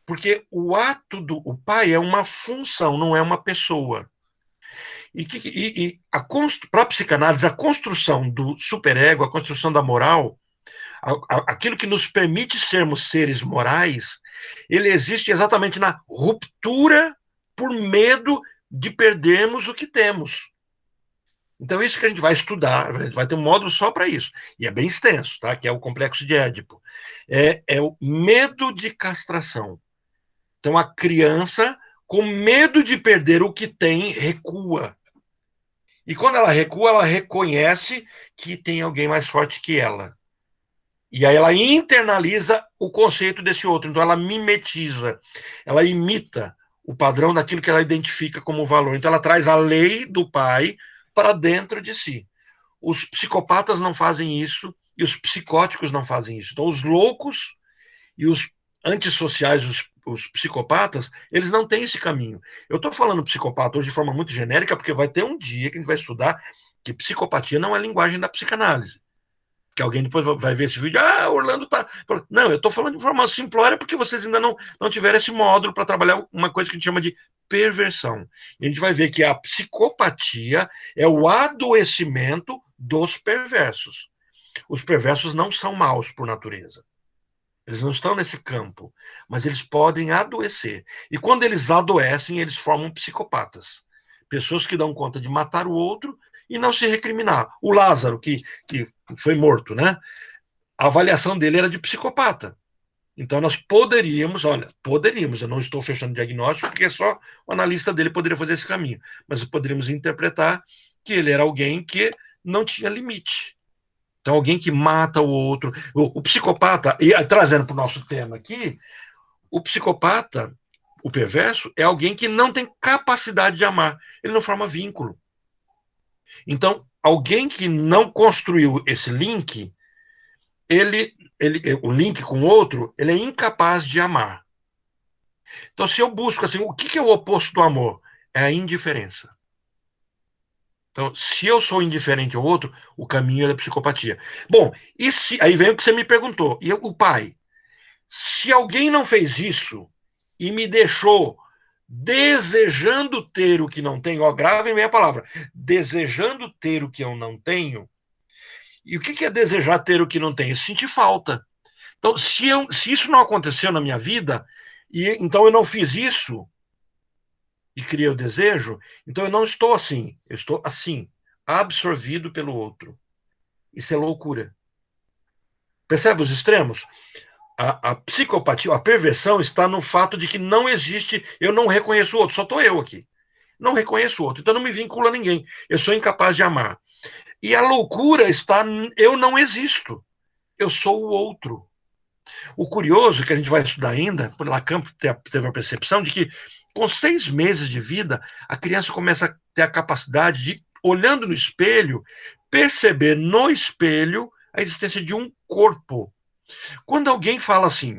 Porque o ato do pai é uma função, não é uma pessoa. Para a psicanálise, a construção do superego, a construção da moral, aquilo que nos permite sermos seres morais, ele existe exatamente na ruptura por medo de perdermos o que temos. Então, isso que a gente vai estudar, a gente vai ter um módulo só para isso, e é bem extenso, tá? Que é o complexo de Édipo. É o medo de castração. Então, a criança, com medo de perder o que tem, recua. E quando ela recua, ela reconhece que tem alguém mais forte que ela. E aí ela internaliza o conceito desse outro. Então, ela mimetiza, ela imita o padrão daquilo que ela identifica como valor. Então, ela traz a lei do pai para dentro de si. Os psicopatas não fazem isso e os psicóticos não fazem isso. Então, os loucos e os antissociais, os psicopatas, eles não têm esse caminho. Eu estou falando psicopata hoje de forma muito genérica, porque vai ter um dia que a gente vai estudar que psicopatia não é linguagem da psicanálise. Que alguém depois vai ver esse vídeo, Orlando tá... Não, eu estou falando de forma simplória porque vocês ainda não tiveram esse módulo para trabalhar uma coisa que a gente chama de perversão. E a gente vai ver que a psicopatia é o adoecimento dos perversos. Os perversos não são maus por natureza. Eles não estão nesse campo, mas eles podem adoecer. E quando eles adoecem, eles formam psicopatas. Pessoas que dão conta de matar o outro e não se recriminar. O Lázaro, que foi morto, né? A avaliação dele era de psicopata. Então nós poderíamos, eu não estou fechando diagnóstico, porque só o analista dele poderia fazer esse caminho, mas poderíamos interpretar que ele era alguém que não tinha limite. Então, alguém que mata o outro. O psicopata, e trazendo para o nosso tema aqui, o psicopata, o perverso, é alguém que não tem capacidade de amar. Ele não forma vínculo. Então, alguém que não construiu esse link, o link com o outro, ele é incapaz de amar. Então, se eu busco assim, o que é o oposto do amor? É a indiferença. Então, se eu sou indiferente ao outro, o caminho é da psicopatia. Bom, e se aí vem o que você me perguntou. E o pai? Se alguém não fez isso e me deixou desejando ter o que não tenho, gravem bem a palavra, desejando ter o que eu não tenho, e o que é desejar ter o que não tenho? Sentir falta. Então, se isso não aconteceu na minha vida, e então eu não fiz isso, e criei o desejo, então eu não estou assim, eu estou assim, absorvido pelo outro. Isso é loucura. Percebe os extremos? A psicopatia, a perversão está no fato de que não existe, eu não reconheço o outro, só estou eu aqui. Não reconheço o outro, então não me vincula a ninguém. Eu sou incapaz de amar. E a loucura está, eu não existo. Eu sou o outro. O curioso, que a gente vai estudar ainda, por Lacan teve a percepção de que com 6 meses de vida, a criança começa a ter a capacidade de, olhando no espelho, perceber no espelho a existência de um corpo. Quando alguém fala assim,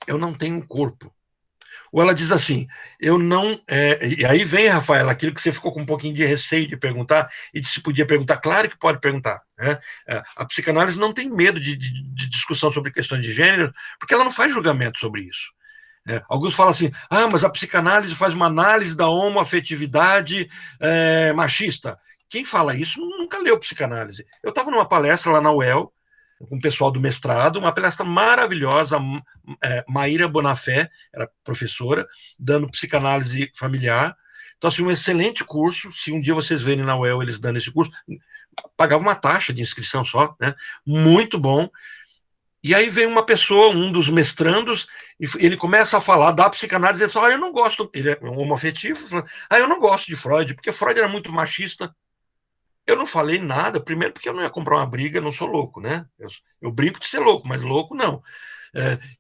eu não tenho um corpo, ou ela diz assim, eu não... e aí vem, Rafael, aquilo que você ficou com um pouquinho de receio de perguntar, e se podia perguntar, claro que pode perguntar. Né? A psicanálise não tem medo de discussão sobre questões de gênero, porque ela não faz julgamento sobre isso. Alguns falam assim, mas a psicanálise faz uma análise da homoafetividade machista. Quem fala isso nunca leu psicanálise. Eu estava numa palestra lá na UEL, com o pessoal do mestrado, uma palestra maravilhosa, Maíra Bonafé, era professora, dando psicanálise familiar. Então, assim, um excelente curso. Se um dia vocês verem na UEL eles dando esse curso, pagava uma taxa de inscrição só, né? Muito bom. E aí vem uma pessoa, um dos mestrandos, e ele começa a falar da psicanálise, ele fala, eu não gosto, ele é homoafetivo, fala, eu não gosto de Freud, porque Freud era muito machista. Eu não falei nada, primeiro porque eu não ia comprar uma briga, eu não sou louco, né? Eu brinco de ser louco, mas louco não.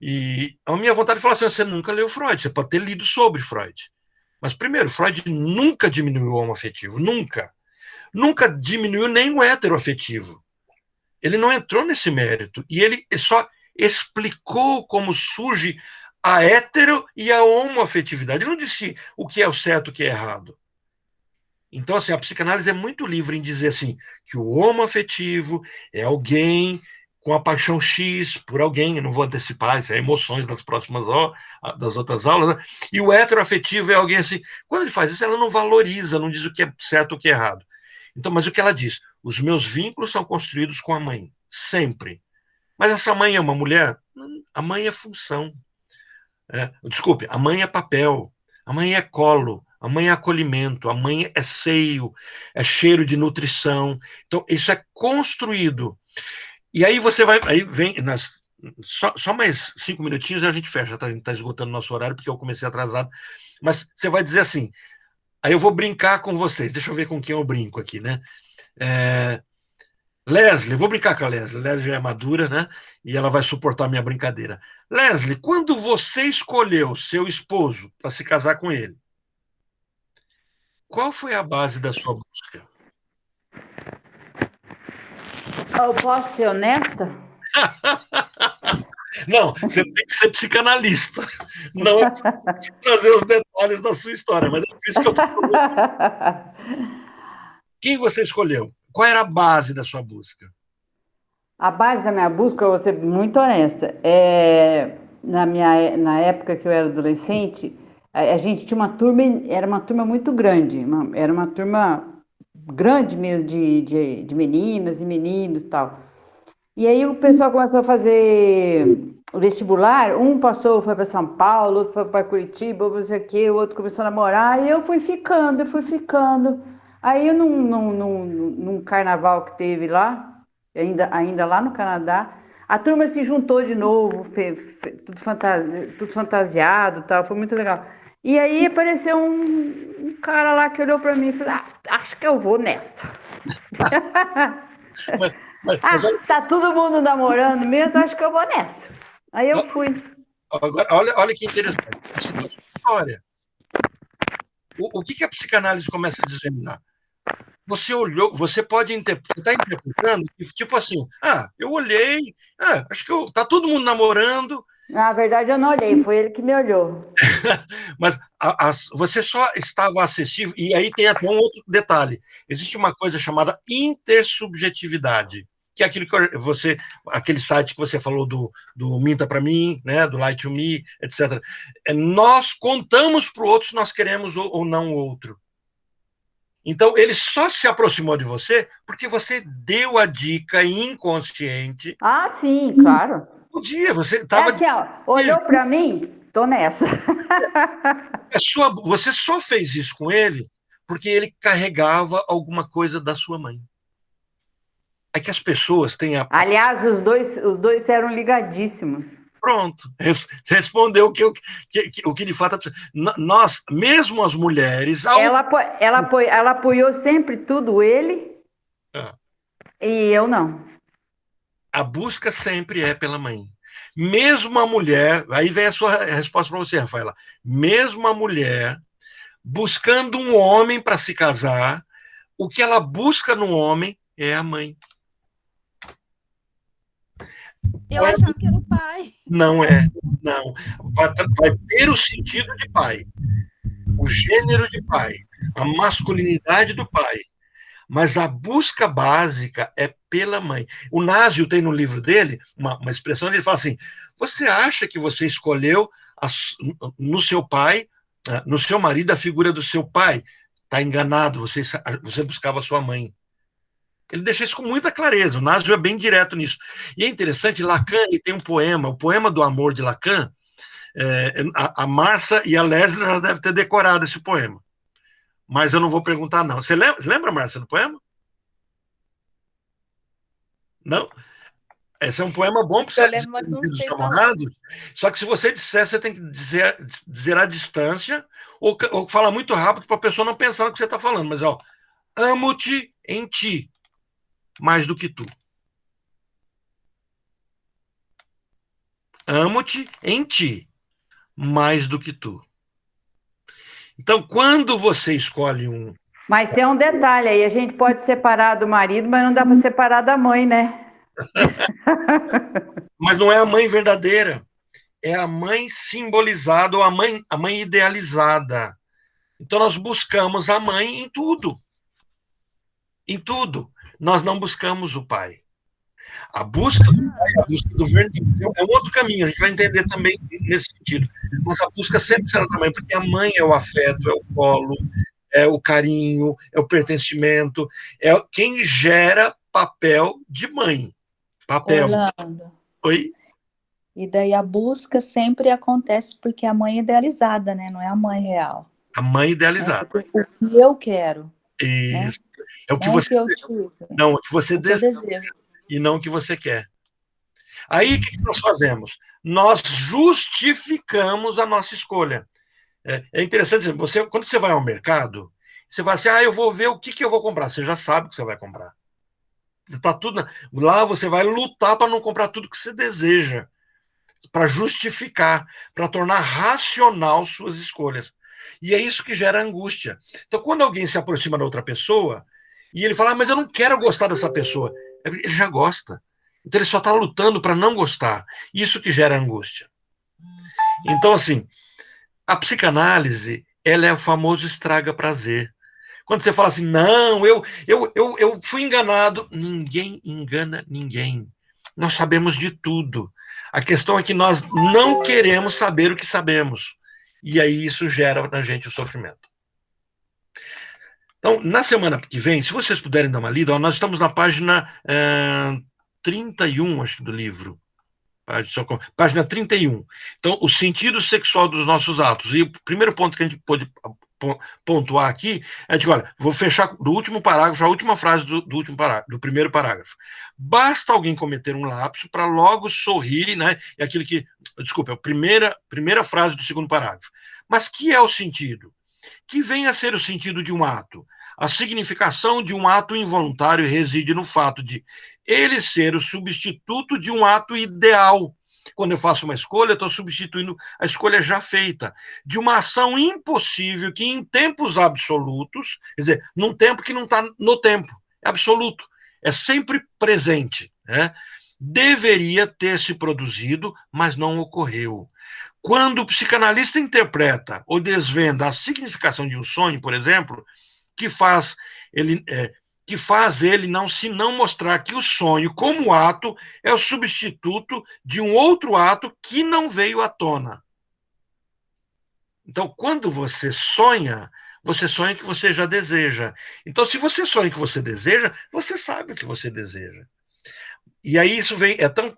E a minha vontade de falar assim, você nunca leu Freud, você pode ter lido sobre Freud. Mas primeiro, Freud nunca diminuiu o homoafetivo, nunca. Nunca diminuiu nem o heteroafetivo. Ele não entrou nesse mérito. E ele só explicou como surge a hetero e a homoafetividade. Ele não disse o que é o certo e o que é errado. Então, assim, a psicanálise é muito livre em dizer assim, que o homoafetivo é alguém com a paixão X por alguém, eu não vou antecipar, isso é emoções das próximas das outras aulas, né? E o heteroafetivo é alguém assim, quando ele faz isso, ela não valoriza, não diz o que é certo ou o que é errado. Então, mas o que ela diz? Os meus vínculos são construídos com a mãe, sempre. Mas essa mãe é uma mulher? A mãe é função. Desculpe, a mãe é papel, a mãe é colo, A mãe é acolhimento, a mãe é seio, é cheiro de nutrição. Então, isso é construído. E aí você vai, aí vem, só mais 5 minutinhos e a gente fecha, tá? A gente está esgotando nosso horário, porque eu comecei atrasado. Mas você vai dizer assim, aí eu vou brincar com vocês, deixa eu ver com quem eu brinco aqui, né? Leslie, vou brincar com a Leslie. Leslie já é madura, né? E ela vai suportar a minha brincadeira. Leslie, quando você escolheu seu esposo para se casar com ele, qual foi a base da sua busca? Eu posso ser honesta? Não, você tem que ser psicanalista. Não é trazer os detalhes da sua história, mas é por isso que eu tô falando. Quem você escolheu? Qual era a base da sua busca? A base da minha busca, eu vou ser muito honesta, na época que eu era adolescente, a gente tinha uma turma, era uma turma muito grande, era uma turma grande mesmo de meninas e meninos e tal. E aí o pessoal começou a fazer o vestibular, um passou, foi para São Paulo, outro foi para Curitiba, não sei o quê, o outro começou a namorar, e eu fui ficando. Aí eu num carnaval que teve lá, ainda lá no Canadá, a turma se juntou de novo, tudo fantasiado e tal, foi muito legal. E aí apareceu um cara lá que olhou para mim e falou, acho que eu vou nessa. Olha, Tá todo mundo namorando mesmo, acho que eu vou nessa. Aí eu fui. agora, olha que interessante. Essa história. O que a psicanálise começa a desvendar? Você olhou, você pode está interpretando, tipo assim, eu olhei, acho que tá todo mundo namorando. Na verdade, eu não olhei, foi ele que me olhou. Mas você só estava acessível, e aí tem até um outro detalhe. Existe uma coisa chamada intersubjetividade, que é aquilo que aquele site que você falou do Minta para mim, né, do Lie to Me, etc. Nós contamos para o outro se nós queremos ou não o outro. Então, ele só se aproximou de você porque você deu a dica inconsciente. Ah, sim, claro. Podia, você É estava. assim, ó, olhou para mim, tô nessa. Você só fez isso com ele porque ele carregava alguma coisa da sua mãe. É que as pessoas têm a. Aliás, os dois eram ligadíssimos. Pronto, respondeu o que de fato. Nós, mesmo as mulheres. Ela apoiou sempre tudo ele e eu não. A busca sempre é pela mãe. Mesmo a mulher, aí vem a sua resposta para você, Rafaela. Mesmo a mulher buscando um homem para se casar, o que ela busca no homem é a mãe. Eu achava que era o pai. Não é, não. Vai ter o sentido de pai, o gênero de pai, a masculinidade do pai. Mas a busca básica é pela mãe. O Násio tem no livro dele uma expressão, ele fala assim, você acha que você escolheu no seu pai, no seu marido, a figura do seu pai? Está enganado, você buscava a sua mãe. Ele deixa isso com muita clareza, o Násio é bem direto nisso. E é interessante, Lacan ele tem um poema, o poema do amor de Lacan, a Márcia e a Leslie já devem ter decorado esse poema. Mas eu não vou perguntar, não. Você lembra, Márcia, do poema? Não? Esse é um poema bom para Eu lembro, mas não dos sei namorados. Só que se você disser, você tem que dizer a distância ou falar muito rápido para a pessoa não pensar no que você está falando. Mas, amo-te em ti, mais do que tu. Amo-te em ti, mais do que tu. Então, quando você escolhe um... Mas tem um detalhe aí, a gente pode separar do marido, mas não dá para separar da mãe, né? Mas não é a mãe verdadeira, é a mãe simbolizada ou a mãe idealizada. Então nós buscamos a mãe em tudo. Em tudo. Nós não buscamos o pai. A busca do pai, a busca do verdadeiro, é um outro caminho, a gente vai entender também nesse sentido. Mas a busca sempre será da mãe, porque a mãe é o afeto, é o colo, é o carinho, é o pertencimento, é quem gera papel de mãe. Papel. Orlando. Oi? E daí a busca sempre acontece porque a mãe é idealizada, né? Não é a mãe real. A mãe idealizada. O que eu quero, né? Isso. É o que Não o você, que eu tive, não, o que você o que eu deseja desejo. e não o que você quer. Aí, o que nós fazemos? Nós justificamos a nossa escolha. É interessante, quando você vai ao mercado, você vai assim, eu vou ver o que eu vou comprar. Você já sabe o que você vai comprar. Tá tudo lá, você vai lutar para não comprar tudo que você deseja, para justificar, para tornar racional suas escolhas. E é isso que gera angústia. Então, quando alguém se aproxima da outra pessoa e ele fala, mas eu não quero gostar dessa pessoa, ele já gosta. Então, ele só está lutando para não gostar. Isso que gera angústia. Então, assim, a psicanálise, ela é o famoso estraga prazer. Quando você fala assim, não, eu fui enganado. Ninguém engana ninguém. Nós sabemos de tudo. A questão é que nós não queremos saber o que sabemos. E aí isso gera na gente o sofrimento. Então, na semana que vem, se vocês puderem dar uma lida, nós estamos na página 31, acho que, do livro. Página 31. Então, o sentido sexual dos nossos atos. E o primeiro ponto que a gente pode pontuar aqui é de, olha, vou fechar do último parágrafo, a última frase do último parágrafo, do primeiro parágrafo. Basta alguém cometer um lapso para logo sorrir, né? É aquilo que, desculpa, é a primeira frase do segundo parágrafo. Mas que é o sentido? Que vem a ser o sentido de um ato. A significação de um ato involuntário reside no fato de ele ser o substituto de um ato ideal. Quando eu faço uma escolha, eu estou substituindo a escolha já feita, de uma ação impossível que em tempos absolutos, quer dizer, num tempo que não está no tempo, é absoluto, é sempre presente, né? Deveria ter se produzido, mas não ocorreu. Quando o psicanalista interpreta ou desvenda a significação de um sonho, por exemplo, que faz ele não mostrar que o sonho, como ato, é o substituto de um outro ato que não veio à tona. Então, quando você sonha que você já deseja. Então, se você sonha que você deseja, você sabe o que você deseja. E aí isso vem, é tão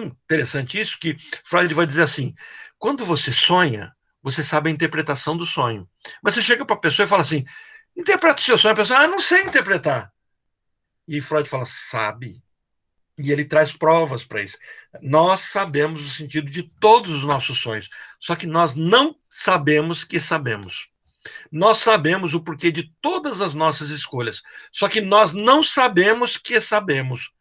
interessante isso que Freud vai dizer assim, quando você sonha, você sabe a interpretação do sonho. Mas você chega para a pessoa e fala assim, interpreta o seu sonho, a pessoa, não sei interpretar. E Freud fala, sabe. E ele traz provas para isso. Nós sabemos o sentido de todos os nossos sonhos, só que nós não sabemos que sabemos. Nós sabemos o porquê de todas as nossas escolhas, só que nós não sabemos que sabemos.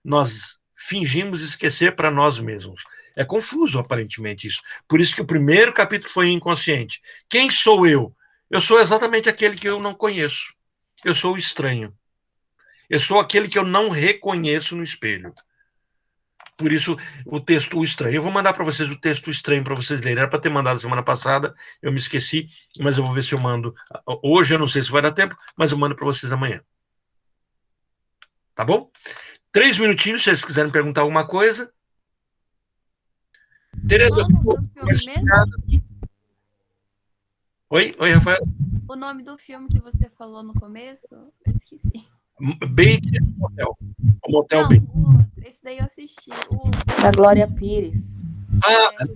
Nós fingimos esquecer para nós mesmos. É confuso, aparentemente, isso. Por isso que o primeiro capítulo foi inconsciente. Quem sou eu? Eu sou exatamente aquele que eu não conheço. Eu sou o estranho. Eu sou aquele que eu não reconheço no espelho. Por isso, o texto O Estranho. Eu vou mandar para vocês o texto Estranho para vocês lerem. Era para ter mandado semana passada, eu me esqueci, mas eu vou ver se eu mando. Hoje eu não sei se vai dar tempo, mas eu mando para vocês amanhã. Tá bom? 3 minutinhos, se vocês quiserem perguntar alguma coisa. Tereza, Oi, Rafael. O nome do filme que você falou no começo, eu esqueci. Baker Motel. O Motel Não, Baker. Esse daí eu assisti. Da Glória Pires.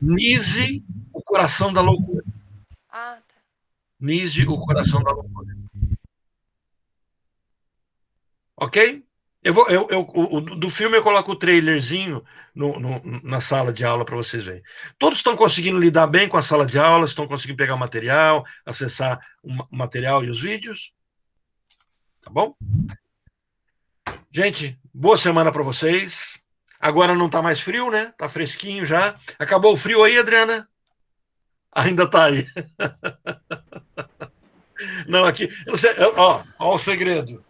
Nise, o coração da loucura. Tá. Nise, o coração da loucura. Ok? Do filme eu coloco o trailerzinho na sala de aula para vocês verem. Todos estão conseguindo lidar bem com a sala de aula, estão conseguindo pegar o material, acessar o material e os vídeos? Tá bom? Gente, boa semana para vocês. Agora não está mais frio, né? Está fresquinho já. Acabou o frio aí, Adriana? Ainda está aí. Não, aqui. Eu não sei, ó o segredo.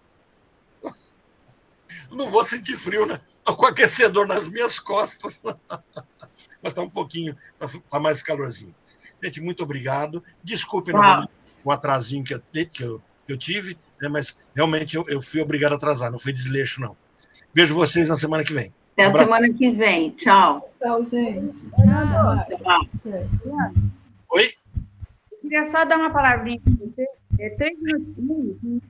Não vou sentir frio, né? Estou com aquecedor nas minhas costas. Mas está um pouquinho, está mais calorzinho. Gente, muito obrigado. Desculpe o atrasinho que eu tive, né? Mas realmente eu fui obrigado a atrasar, não foi desleixo, não. Vejo vocês na semana que vem. Até a semana que vem. Tchau. Tchau, gente. Oi? Eu queria só dar uma palavrinha para você. 3 minutinhos.